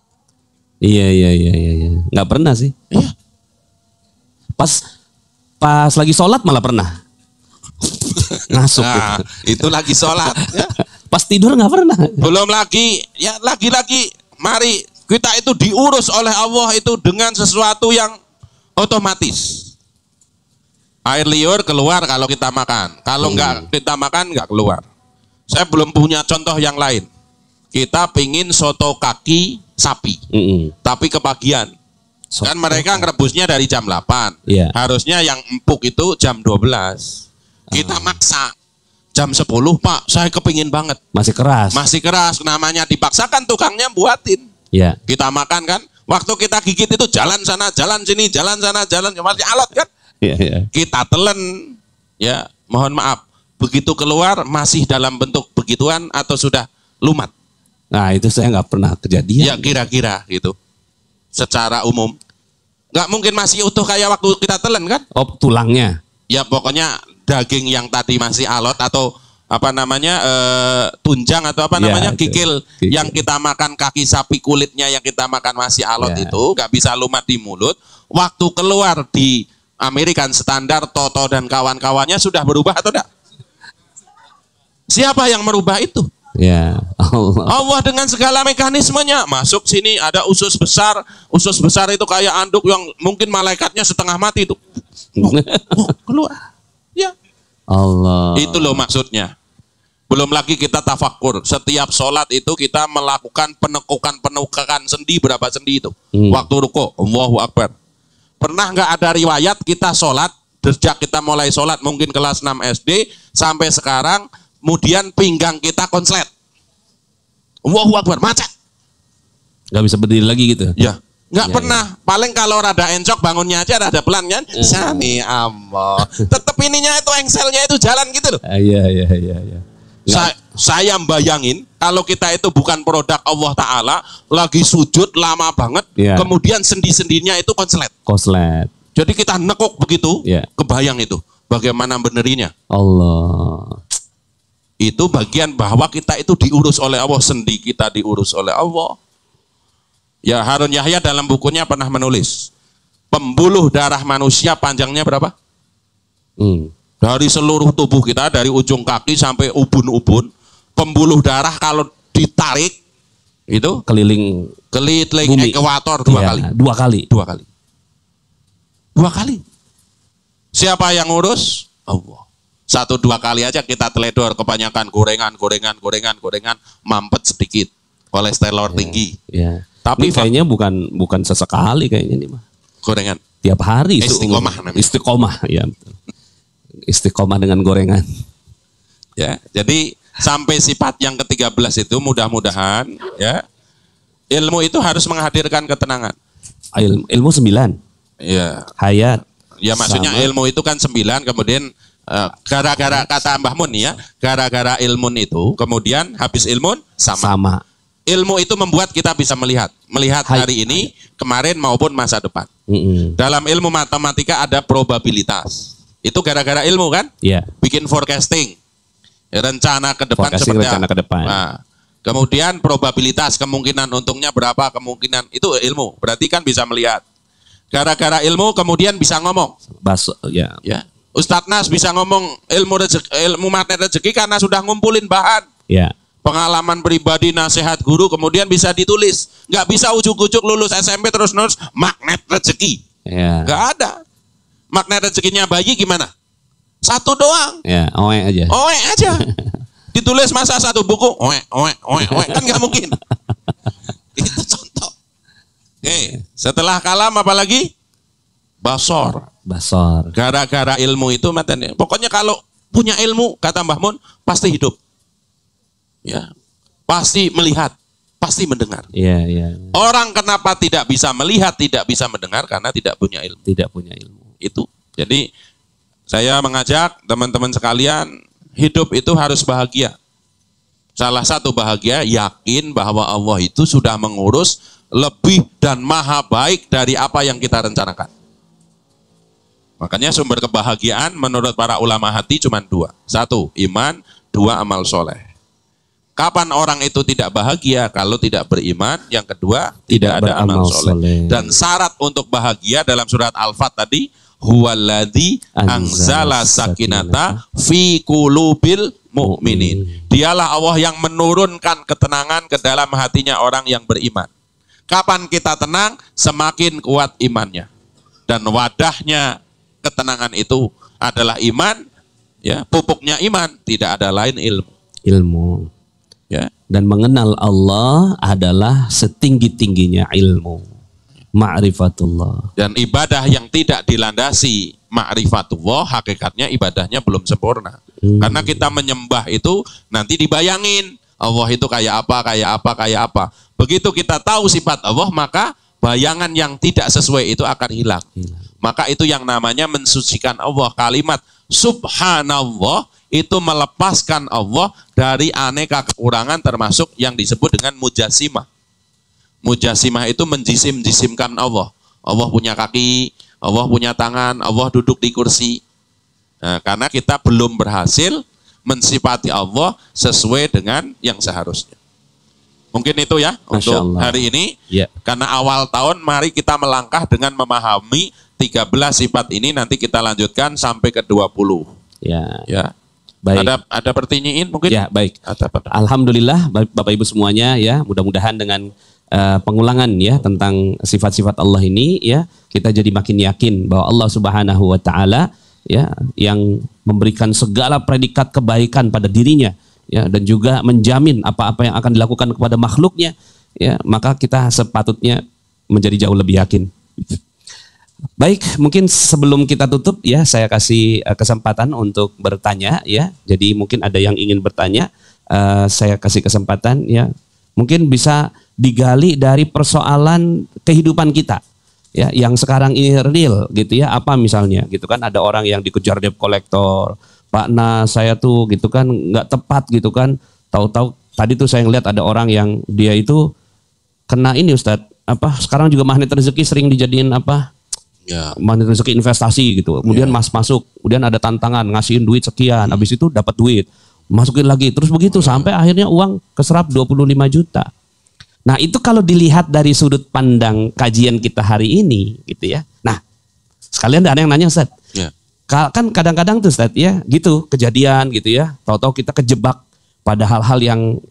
Iya. Nggak pernah sih. Iya. Pas lagi sholat malah pernah. Ngasuk. Nah, itu lagi sholat. Ya. Pas tidur nggak pernah. Belum lagi, ya lagi-lagi. Mari kita itu diurus oleh Allah itu dengan sesuatu yang otomatis. Air liur keluar kalau kita makan. Kalau nggak kita makan nggak keluar. Saya belum punya contoh yang lain. Kita pingin soto kaki sapi, tapi kebagian. Kan mereka ngerebusnya dari jam 8. Iya. Harusnya yang empuk itu jam 12. Kita maksa. Jam 10, Pak, saya kepingin banget. Masih keras. Masih keras, namanya dipaksakan, tukangnya buatin. Ya. Kita makan kan, waktu kita gigit itu jalan sana, jalan sini, jalan sana, jalan, masih alot kan? Iya, iya. Kita telan, ya mohon maaf, begitu keluar masih dalam bentuk begituan atau sudah lumat? Nah itu saya nggak pernah kejadian. Ya kira-kira gitu, secara umum. Nggak mungkin masih utuh kayak waktu kita telan kan? Oh tulangnya. Ya pokoknya daging yang tadi masih alot atau apa namanya tunjang atau apa namanya kikil yang kita makan, kaki sapi kulitnya yang kita makan masih alot itu nggak bisa lumat di mulut. Waktu keluar di American Standard, Toto dan kawan-kawannya sudah berubah atau tidak? Siapa yang merubah itu? Ya Allah. Allah dengan segala mekanismenya. Masuk sini ada usus besar itu kayak anduk yang mungkin malaikatnya setengah mati itu. Keluar. Ya. Allah. Itu loh maksudnya. Belum lagi kita tafakkur. Setiap sholat itu kita melakukan penekukan sendi, berapa sendi itu? Waktu ruku, Allahu Akbar. Pernah nggak ada riwayat kita sholat, sejak kita mulai sholat mungkin kelas 6 SD sampai sekarang, kemudian pinggang kita konslet. Allahu Akbar, macet. Nggak bisa berdiri lagi gitu? Ya. Nggak pernah. Ya. Paling kalau rada encok bangunnya aja rada pelan kan. Sami Allah. Tetep ininya itu engselnya itu jalan gitu loh. Iya. Saya bayangin kalau kita itu bukan produk Allah Ta'ala, lagi sujud lama banget, kemudian sendi-sendinya itu konslet. Jadi kita nekuk begitu, kebayang itu. Bagaimana benerinya? Allah. Itu bagian bahwa kita itu diurus oleh Allah, sendi kita diurus oleh Allah. Ya Harun Yahya dalam bukunya pernah menulis, pembuluh darah manusia panjangnya berapa? Dari seluruh tubuh kita, dari ujung kaki sampai ubun-ubun, pembuluh darah kalau ditarik itu keliling ekuator dua kali. Siapa yang ngurus? Allah. 1-2 kali aja kita teledor, kebanyakan gorengan, mampet sedikit, kolesterol tinggi. Ya. Tapi kayaknya bukan sesekali kayaknya nih mah. Gorengan. Tiap hari. Istiqomah. Ya. Istiqomah dengan gorengan. Ya, jadi sampai sifat yang ke-13 itu mudah-mudahan ya ilmu itu harus menghadirkan ketenangan. Ilmu 9. Ya. Hayat. Ya maksudnya sama. Ilmu itu kan 9, kemudian gara-gara kata Mbah Mun ya, gara-gara ilmu itu kemudian habis ilmu sama. Ilmu itu membuat kita bisa melihat hari ini, kemarin maupun masa depan. Dalam ilmu matematika ada probabilitas. Itu gara-gara ilmu kan? Iya. Bikin forecasting. Rencana ke depan seperti apa. Nah, kemudian probabilitas, kemungkinan untungnya berapa, kemungkinan itu ilmu. Berarti kan bisa melihat. Gara-gara ilmu kemudian bisa ngomong. Ya. Ustadz Nas bisa ngomong ilmu magnet rezeki karena sudah ngumpulin bahan. Ya. Pengalaman pribadi, nasihat guru, kemudian bisa ditulis. Nggak bisa ujuk-ujuk lulus SMP terus magnet rezeki. Ya. Nggak ada. Magnet rezekinya bayi gimana? 1 doang. Ya, oe aja. Ditulis masa 1 buku, oe. Kan nggak mungkin. Itu contoh. Setelah kalam apa lagi? Basor. Gara-gara ilmu itu matanya. Pokoknya kalau punya ilmu, kata Mbah Mun, pasti hidup. Ya, pasti melihat, pasti mendengar. Iya. Orang kenapa tidak bisa melihat, tidak bisa mendengar karena tidak punya ilmu. Itu. Jadi saya mengajak teman-teman sekalian, hidup itu harus bahagia. Salah satu bahagia, yakin bahwa Allah itu sudah mengurus lebih dan maha baik dari apa yang kita rencanakan. Makanya sumber kebahagiaan menurut para ulama hati cuma 2. 1, iman. 2, amal soleh. Kapan orang itu tidak bahagia? Kalau tidak beriman. Yang kedua, tidak ada amal soleh. Dan syarat untuk bahagia dalam surat Al-Fat tadi, huwaladzi anzala sakinata fi qulubil mu'minin. Dialah Allah yang menurunkan ketenangan ke dalam hatinya orang yang beriman. Kapan kita tenang? Semakin kuat imannya. Dan wadahnya ketenangan itu adalah iman. Ya, pupuknya iman, tidak ada lain ilmu. Ya. Dan mengenal Allah adalah setinggi-tingginya ilmu. ma'rifatullah. Dan ibadah yang tidak dilandasi ma'rifatullah, hakikatnya ibadahnya belum sempurna. Karena kita menyembah itu nanti dibayangin Allah itu kayak apa, kayak apa, kayak apa. Begitu kita tahu sifat Allah, maka bayangan yang tidak sesuai itu akan hilang. Maka itu yang namanya mensucikan Allah. Kalimat subhanallah itu melepaskan Allah dari aneka kekurangan, termasuk yang disebut dengan mujasimah. Mujasimah itu menjisim-jisimkan Allah. Allah punya kaki, Allah punya tangan, Allah duduk di kursi. Nah, karena kita belum berhasil mensifati Allah sesuai dengan yang seharusnya. Mungkin itu ya untuk hari ini. Ya. Karena awal tahun, mari kita melangkah dengan memahami 13 sifat ini. Nanti kita lanjutkan sampai ke 20. Ya. Baik. Ada pertanyaan mungkin? Ya, baik. Alhamdulillah Bapak Ibu semuanya ya, mudah-mudahan dengan pengulangan ya tentang sifat-sifat Allah ini ya, kita jadi makin yakin bahwa Allah Subhanahu wa taala ya yang memberikan segala predikat kebaikan pada dirinya ya, dan juga menjamin apa-apa yang akan dilakukan kepada makhluknya ya, maka kita sepatutnya menjadi jauh lebih yakin. Baik, mungkin sebelum kita tutup ya, saya kasih kesempatan untuk bertanya ya. Jadi mungkin ada yang ingin bertanya, saya kasih kesempatan ya. Mungkin bisa digali dari persoalan kehidupan kita ya, yang sekarang ini real gitu ya. Apa misalnya gitu kan, ada orang yang dikejar debt collector, Pak saya tuh gitu kan nggak tepat gitu kan. Tahu-tahu tadi tuh saya ngeliat ada orang yang dia itu kena ini Ustadz, apa sekarang juga magnet rezeki sering dijadiin apa ya, magnet rezeki investasi gitu. Kemudian masuk, kemudian ada tantangan ngasihin duit sekian, habis itu dapat duit, masukin lagi, terus begitu sampai akhirnya uang keserap 25 juta. Nah itu kalau dilihat dari sudut pandang kajian kita hari ini gitu ya. Nah sekalian ada yang nanya Ustaz ya. Kan kadang-kadang tuh Ustaz ya gitu kejadian gitu ya, tahu-tahu kita kejebak pada hal-hal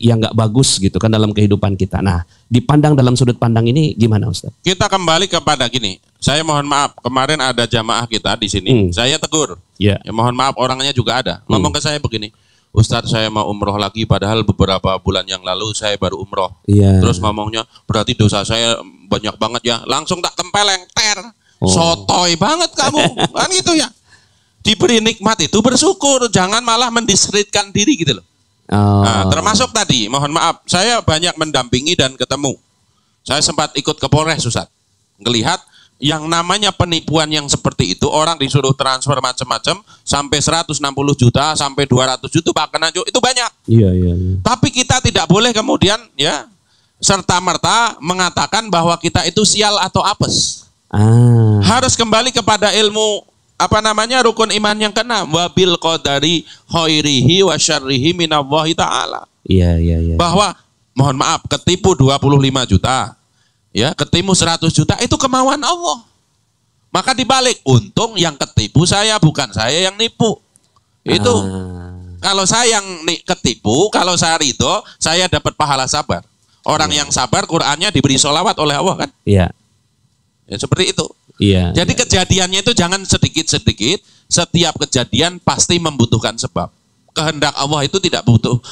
yang gak bagus gitu kan dalam kehidupan kita. Nah dipandang dalam sudut pandang ini gimana Ustaz? Kita kembali kepada gini, saya mohon maaf kemarin ada jamaah kita di sini, saya tegur ya, mohon maaf orangnya juga ada ngomong ke saya begini, Ustadz saya mau umroh lagi padahal beberapa bulan yang lalu saya baru umroh. Terus ngomongnya berarti dosa saya banyak banget ya. Langsung tak tempeleng ter. Sotoy banget kamu. Kan gitu ya. Diberi nikmat itu bersyukur, jangan malah mendiskreditkan diri gitu loh. Nah, termasuk tadi mohon maaf saya banyak mendampingi dan ketemu. Saya sempat ikut ke Polres Ustadz. Ngelihat yang namanya penipuan yang seperti itu, orang disuruh transfer macam-macam sampai 160 juta sampai 200 juta bahkan itu banyak. Iya. Tapi kita tidak boleh kemudian ya serta-merta mengatakan bahwa kita itu sial atau apes. Harus kembali kepada ilmu rukun iman yang keenam, wabil qadari khairihi wa syarrihi minallahi ta'ala. Iya. Bahwa mohon maaf ketipu 25 juta. Ya, ketipu 100 juta itu kemauan Allah. Maka dibalik, untung yang ketipu saya bukan saya yang nipu. Itu kalau saya yang ketipu, kalau saya ridho, saya dapat pahala sabar. Orang yang sabar Qur'annya diberi sholawat oleh Allah kan? Iya. Ya, seperti itu. Iya. Jadi kejadiannya itu jangan sedikit-sedikit, setiap kejadian pasti membutuhkan sebab. Kehendak Allah itu tidak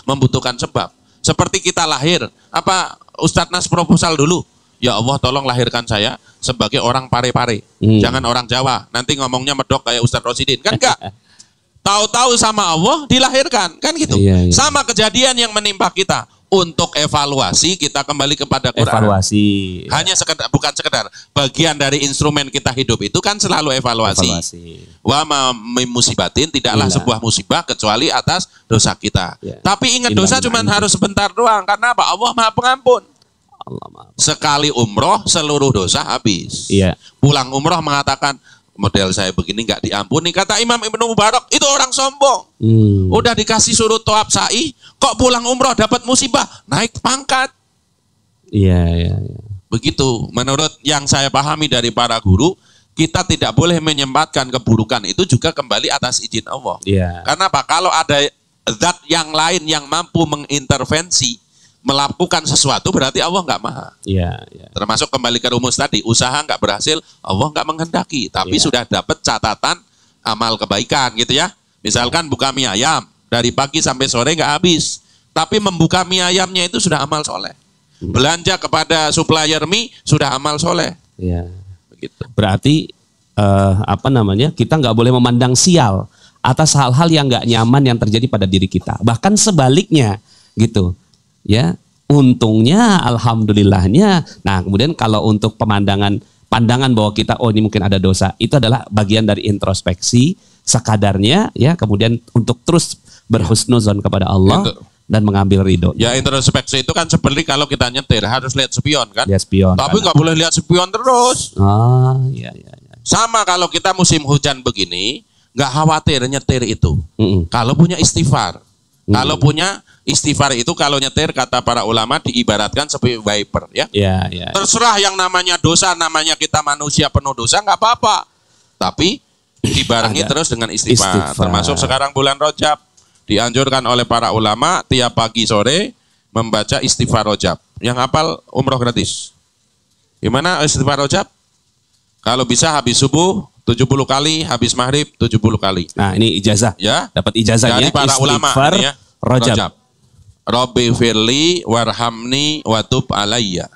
membutuhkan sebab. Seperti kita lahir, apa Ustadz Nas proposal dulu. Ya Allah tolong lahirkan saya sebagai orang pare-pare. Jangan orang Jawa. Nanti ngomongnya medok kayak Ustadz Rosidin. Kan enggak? Tahu-tahu sama Allah dilahirkan. Kan gitu. Iya. Sama kejadian yang menimpa kita. Untuk evaluasi kita kembali kepada Quran. Evaluasi. Hanya bukan sekedar. Bagian dari instrumen kita hidup itu kan selalu evaluasi. Wa ma musibatin, tidaklah sebuah musibah kecuali atas dosa kita. Ya. Tapi ingat dosa cuma harus sebentar doang. Karena apa? Allah Maha Pengampun. Sekali umroh seluruh dosa habis. Iya. Pulang umroh mengatakan model saya begini nggak diampuni. Kata Imam Ibnu Mubarak itu orang sombong. Udah dikasih suruh toab sa'i, kok pulang umroh dapat musibah, naik pangkat. Iya. Begitu. Menurut yang saya pahami dari para guru, kita tidak boleh menyempatkan keburukan itu juga kembali atas izin Allah. Iya. Karena apa? Kalau ada zat yang lain yang mampu mengintervensi melakukan sesuatu berarti Allah nggak maha. Iya. Termasuk kembali ke rumus tadi, usaha nggak berhasil, Allah nggak menghendaki, tapi sudah dapat catatan amal kebaikan gitu ya. Misalkan buka mie ayam dari pagi sampai sore nggak habis, tapi membuka mie ayamnya itu sudah amal soleh. Belanja kepada supplier mie sudah amal soleh. Ya. Begitu. Berarti kita nggak boleh memandang sial atas hal-hal yang nggak nyaman yang terjadi pada diri kita. Bahkan sebaliknya gitu. Ya, untungnya, alhamdulillahnya. Nah, kemudian kalau untuk pandangan bahwa kita ini mungkin ada dosa, itu adalah bagian dari introspeksi sekadarnya ya, kemudian untuk terus berhusnuzon kepada Allah dan mengambil ridho. Ya, introspeksi itu kan seperti kalau kita nyetir harus lihat spion kan? Lihat spion. Tapi nggak boleh lihat spion terus. Iya. Sama kalau kita musim hujan begini, nggak khawatir nyetir itu. Kalau punya istighfar. Kalau punya istighfar itu kalau nyetir kata para ulama diibaratkan seperti wiper ya. Ya. Terserah yang namanya dosa, namanya kita manusia penuh dosa nggak apa-apa. Tapi dibarengi terus dengan istighfar. Termasuk sekarang bulan Rajab dianjurkan oleh para ulama tiap pagi sore membaca istighfar Rajab. Yang hafal umroh gratis. Gimana istighfar Rajab? Kalau bisa habis subuh 70 kali, habis maghrib 70 kali. Nah, ini ijazah. Ya. Dapat ijazahnya dari para ulama ya. Rajab. Rabbi firli warhamni watub alayya.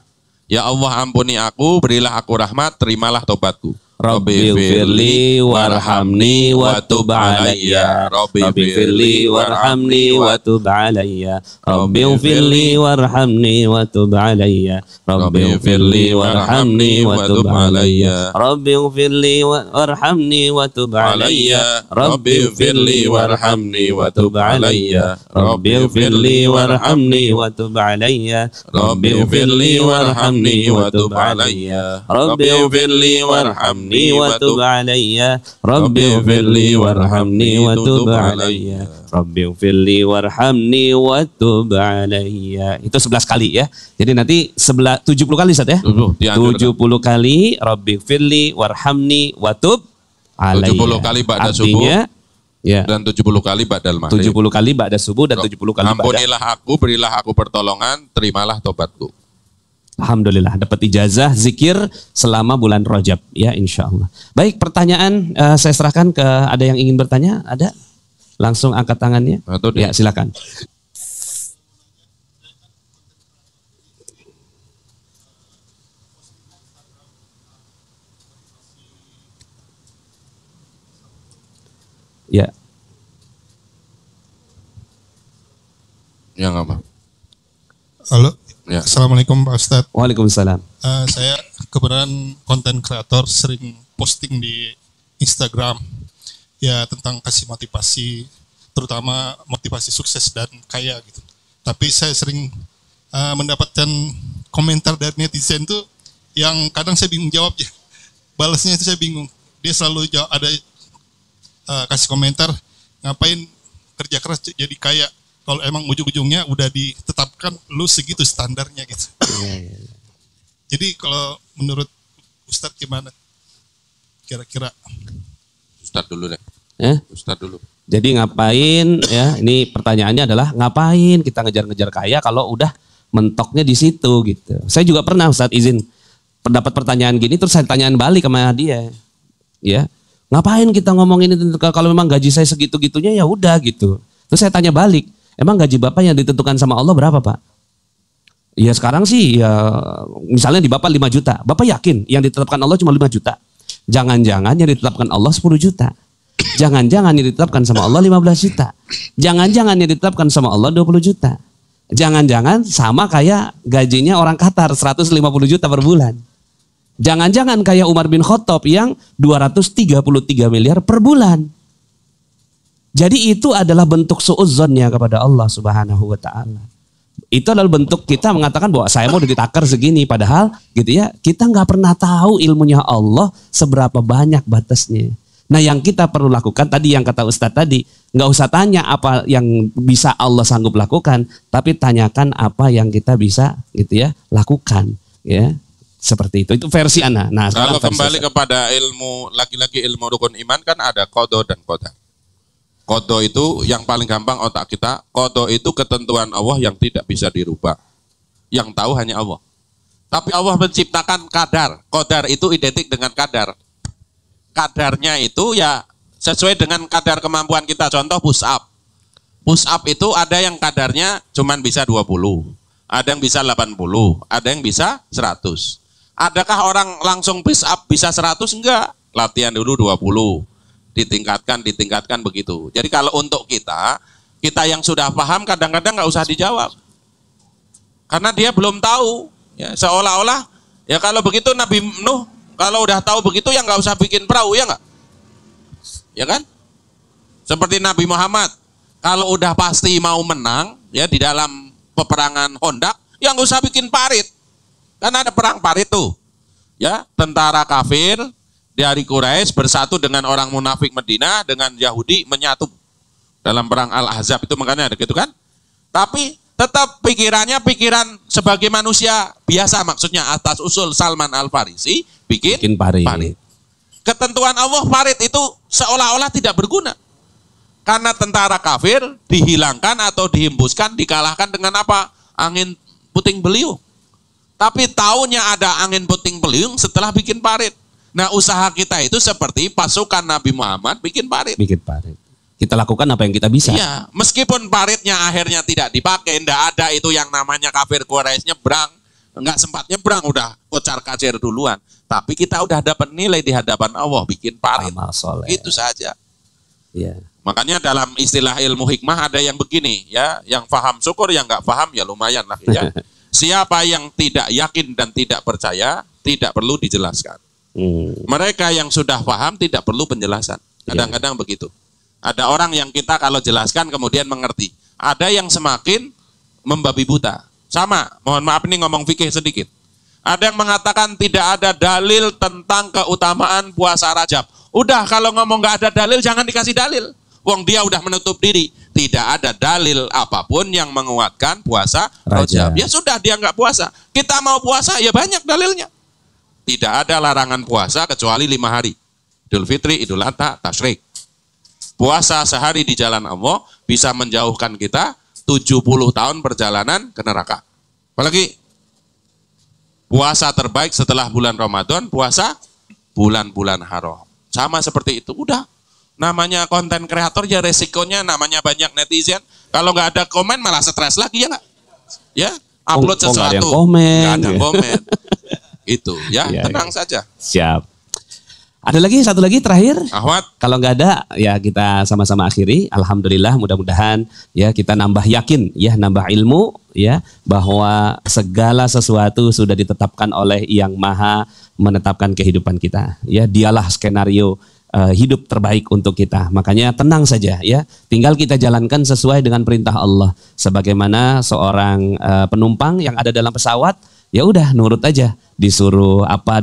Ya Allah ampuni aku, berilah aku rahmat, terimalah tobatku. Rabbi firli warhamni watub alayya. Rabbi firli warhamni watub alayya. Rabbi firli warhamni watub alayya. Rabbi firli warhamni watub alayya. Rabbi firli warhamni watub alayya. Rabbi firli warhamni watub alayya. Rabbi firli warhamni watub alayya. Rabbi firli warhamni watub alayya. Rabbi firli warhamni wa tub alayya. Rabbi ighfirli warhamni wa tub alayya. Rabbi ighfirli warhamni wa tub alayya. Itu 11 kali ya. Jadi nanti 70 kali Ustaz ya. 70 kali Rabbi ighfirli warhamni wa tub alayya. 70 kali ba'da subuh. Ya. Dan 70 kali ba'dal maghrib. 70 kali ba'da subuh dan 70 kali ba'da. Ampunilah aku, berilah aku pertolongan, terimalah tobatku. Alhamdulillah dapat ijazah zikir selama bulan Rajab ya insyaallah. Baik, pertanyaan saya serahkan ke ada yang ingin bertanya, ada? Langsung angkat tangannya. Ya, silakan. Ya. Ya nggak apa. Halo. Ya. Assalamualaikum Pak Ustadz. Waalaikumsalam. Saya kebetulan konten kreator, sering posting di Instagram ya tentang kasih motivasi, terutama motivasi sukses dan kaya gitu. Tapi saya sering mendapatkan komentar dari netizen tuh yang kadang saya bingung jawabnya. Balasnya itu saya bingung. Dia selalu ada kasih komentar, ngapain kerja keras jadi kaya? Kalau emang ujung-ujungnya udah ditetapkan lu segitu standarnya gitu. Jadi kalau menurut Ustadz gimana? Kira-kira? Ustadz dulu deh. Ustadz dulu. Jadi ngapain ya? Ini pertanyaannya adalah ngapain kita ngejar-ngejar kaya kalau udah mentoknya di situ gitu. Saya juga pernah Ustadz izin pendapat pertanyaan gini terus saya tanyaan balik sama dia. Ya. Ngapain kita ngomongin itu kalau memang gaji saya segitu-gitunya ya udah gitu. Terus saya tanya balik. Emang gaji Bapak yang ditentukan sama Allah berapa Pak? Ya sekarang sih ya misalnya di Bapak 5 juta. Bapak yakin yang ditetapkan Allah cuma 5 juta? Jangan-jangan yang ditetapkan Allah 10 juta. Jangan-jangan yang ditetapkan sama Allah 15 juta. Jangan-jangan yang ditetapkan sama Allah 20 juta. Jangan-jangan sama kayak gajinya orang Qatar 150 juta per bulan. Jangan-jangan kayak Umar bin Khattab yang 233 miliar per bulan. Jadi itu adalah bentuk suudzonnya kepada Allah Subhanahu wa taala. Itu adalah bentuk kita mengatakan bahwa saya mau ditakar segini, padahal gitu ya, kita nggak pernah tahu ilmunya Allah seberapa banyak batasnya. Nah, yang kita perlu lakukan tadi yang kata Ustadz tadi, nggak usah tanya apa yang bisa Allah sanggup lakukan, tapi tanyakan apa yang kita bisa gitu ya lakukan ya. Seperti itu versi Ana. Nah, kalau kembali kepada ilmu lagi-lagi ilmu rukun iman kan ada qada dan qadar. Qada itu yang paling gampang otak kita. Qada itu ketentuan Allah yang tidak bisa dirubah. Yang tahu hanya Allah. Tapi Allah menciptakan kadar. Qadar itu identik dengan kadar. Kadarnya itu ya sesuai dengan kadar kemampuan kita. Contoh push up. Push up itu ada yang kadarnya cuman bisa 20. Ada yang bisa 80. Ada yang bisa 100. Adakah orang langsung push up bisa 100? Enggak. Latihan dulu 20. Ditingkatkan begitu. Jadi kalau untuk kita yang sudah paham kadang-kadang nggak usah dijawab. Karena dia belum tahu. Ya, seolah-olah ya kalau begitu Nabi Nuh kalau udah tahu begitu ya nggak usah bikin perahu, ya nggak? Ya kan? Seperti Nabi Muhammad, kalau udah pasti mau menang ya di dalam peperangan Hondak, ya nggak usah bikin parit. Karena ada perang parit tuh. Ya, tentara kafir dari Quraisy bersatu dengan orang munafik Madinah dengan Yahudi menyatu dalam perang Al-Ahzab itu, makanya ada gitu kan? Tapi tetap pikirannya pikiran sebagai manusia biasa, maksudnya atas usul Salman Al-Farisi bikin parit. Ketentuan Allah parit itu seolah-olah tidak berguna. Karena tentara kafir dihilangkan atau dihembuskan, dikalahkan dengan apa? Angin puting beliung. Tapi taunya ada angin puting beliung setelah bikin parit. Nah, usaha kita itu seperti pasukan Nabi Muhammad bikin parit. Bikin parit. Kita lakukan apa yang kita bisa. Iya, meskipun paritnya akhirnya tidak dipakai, enggak ada itu yang namanya kafir Quraisy nyebrang. Enggak sempat nyebrang, udah kocar kacir duluan. Tapi kita udah dapat nilai di hadapan Allah, bikin parit. Amal soleh. Itu saja. Iya. Makanya dalam istilah ilmu hikmah ada yang begini, ya, yang paham syukur, yang enggak paham ya lumayan lah, ya. Siapa yang tidak yakin dan tidak percaya, tidak perlu dijelaskan. Mereka yang sudah paham tidak perlu penjelasan. Kadang-kadang begitu. Ada orang yang kita kalau jelaskan kemudian mengerti. Ada yang semakin membabi buta. Sama, mohon maaf ini ngomong fikih sedikit. Ada yang mengatakan tidak ada dalil tentang keutamaan puasa Rajab. Udah, kalau ngomong nggak ada dalil jangan dikasih dalil. Wong dia udah menutup diri. Tidak ada dalil apapun yang menguatkan puasa Rajab. Ya sudah, dia nggak puasa. Kita mau puasa ya banyak dalilnya. Tidak ada larangan puasa kecuali 5 hari. Idul Fitri, Idul Adha, Tasyrik. Puasa sehari di jalan Allah bisa menjauhkan kita 70 tahun perjalanan ke neraka. Apalagi puasa terbaik setelah bulan Ramadan, puasa bulan-bulan haram. Sama seperti itu. Udah. Namanya konten kreator ya resikonya namanya banyak netizen. Kalau nggak ada komen malah stres lagi, ya nggak? Ya, upload sesuatu. Nggak ada komen. Nggak ada komen. Itu ya, tenang saja. Siap. Ada lagi, satu lagi terakhir. Ahmad. Kalau nggak ada, ya kita sama-sama akhiri. Alhamdulillah, mudah-mudahan ya kita nambah yakin, ya nambah ilmu, ya bahwa segala sesuatu sudah ditetapkan oleh Yang Maha menetapkan kehidupan kita. Ya, dialah skenario hidup terbaik untuk kita. Makanya tenang saja, ya. Tinggal kita jalankan sesuai dengan perintah Allah. Sebagaimana seorang penumpang yang ada dalam pesawat, ya udah nurut aja. Disuruh apa,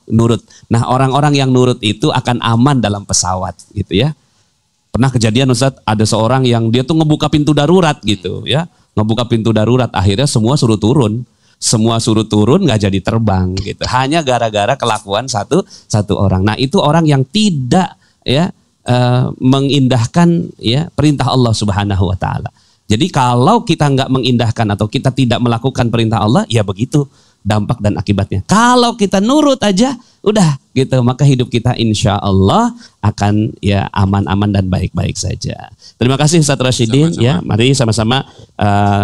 nurut. Nah, orang-orang yang nurut itu akan aman dalam pesawat, gitu ya. Pernah kejadian Ustadz, ada seorang yang dia tuh ngebuka pintu darurat gitu ya. Ngebuka pintu darurat, akhirnya semua suruh turun. Semua suruh turun, nggak jadi terbang gitu. Hanya gara-gara kelakuan satu orang. Nah, itu orang yang tidak ya mengindahkan ya perintah Allah Subhanahu wa taala. Jadi kalau kita nggak mengindahkan atau kita tidak melakukan perintah Allah, ya begitu dampak dan akibatnya. Kalau kita nurut aja, udah gitu, maka hidup kita insya Allah akan ya aman-aman dan baik-baik saja. Terima kasih Ustadz Rasyidin. Sama-sama. Ya, mari sama-sama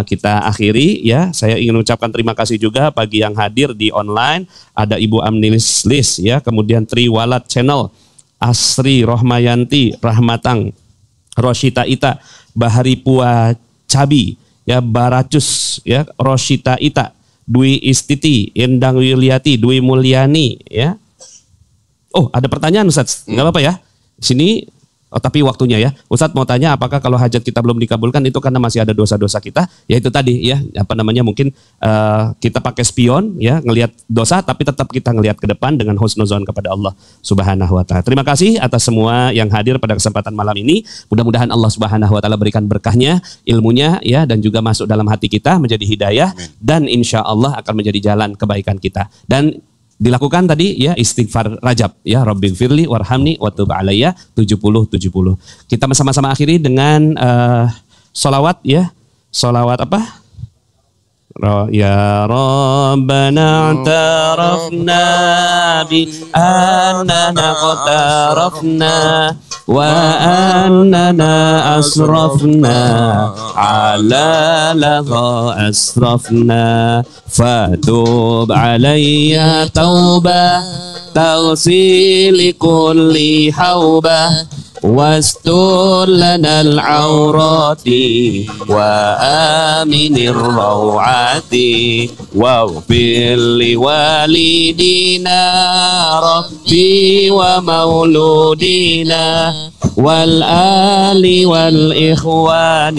kita akhiri ya. Saya ingin mengucapkan terima kasih juga bagi yang hadir di online. Ada Ibu Amnilis Lis ya, kemudian Triwalat Channel, Asri Rohmayanti, Rahmatang, Roshita Ita, Bahari Pua Cabi, ya Baracus, ya Roshita Ita, Dwi Istiti, Endang Yuliati, Dwi Mulyani, ya. Oh, ada pertanyaan Ustadz, nggak apa-apa ya. Sini, oh, tapi waktunya ya. Ustadz mau tanya, apakah kalau hajat kita belum dikabulkan itu karena masih ada dosa-dosa kita? Ya itu tadi ya, apa namanya mungkin kita pakai spion ya, ngelihat dosa, tapi tetap kita ngelihat ke depan dengan husnuzon kepada Allah Subhanahu Wa Taala. Terima kasih atas semua yang hadir pada kesempatan malam ini. Mudah-mudahan Allah Subhanahu Wa Taala berikan berkahnya, ilmunya ya, dan juga masuk dalam hati kita menjadi hidayah. Amin. Dan insya Allah akan menjadi jalan kebaikan kita. Dan dilakukan tadi ya istighfar Rajab ya, Rabbighfirli warhamni watub alayya 70. Kita sama-sama akhiri dengan sholawat ya. Sholawat apa? Ya Rabbana ta'arafna bi annana qatarafna وأننا أسرفنا على لظى أسرفنا فتوب علي توبة تغسل كل حوبة واستر لنا العورات وآمن الروعات واغفر لوالدينا ربي ومولودينا والآل والإخوان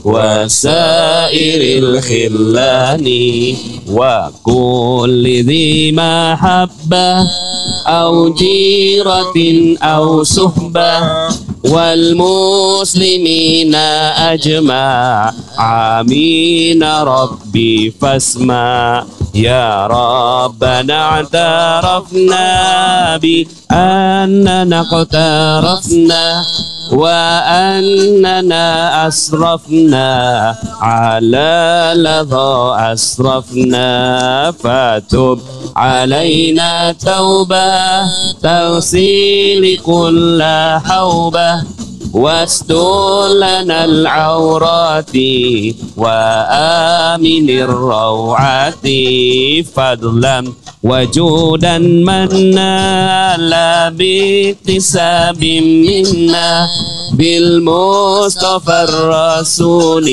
وسائر الخلان وكل ذي محبة أو جيرة أو صحبة والمسلمين أجمع آمين ربي فاسمع يا ربنا اعترفنا بأننا اقترفنا وأننا أسرفنا على لظى أسرفنا فتب علينا توبة تغسل كل حوبة واستر لنا العورات وآمن الروعات فضلا وجودا منا لا باكتساب منا بالمصطفى الرسول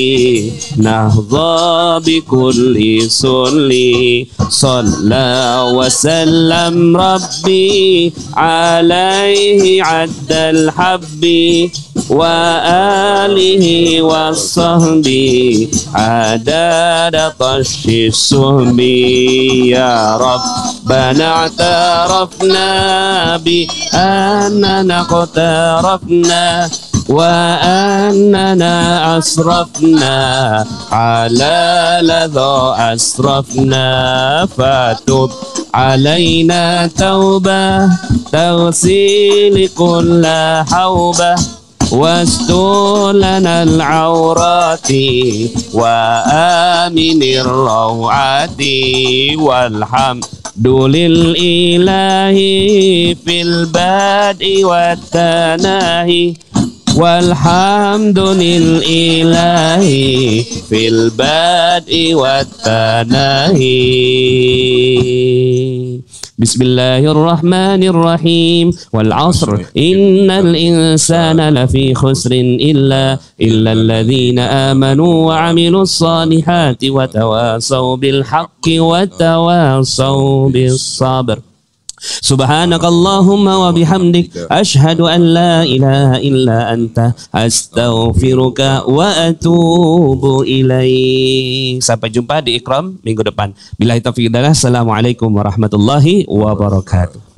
نهضى بكل سلي صلى وسلم ربي عليه عد الحب وآله والصحب عدد طش السهم يا ربنا اعترفنا بأننا اقترفنا وأننا أسرفنا على لظى أسرفنا فتب علينا توبة تغسل كل حوبة واستر لنا العورات وآمن الروعات والحمد لله في البدء والتناهي والحمد لله في البدء والتناهي بسم الله الرحمن الرحيم والعصر إن الإنسان لفي خسر إلا الذين آمنوا وعملوا الصالحات وتواصوا بالحق وتواصوا بالصبر سبحانك اللهم وبحمدك أشهد أن لا إله إلا أنت أستغفرك وأتوب إليك. Sampai jumpa di Ikram minggu depan. Billahi taufiq hidayah. Assalamualaikum warahmatullahi wabarakatuh.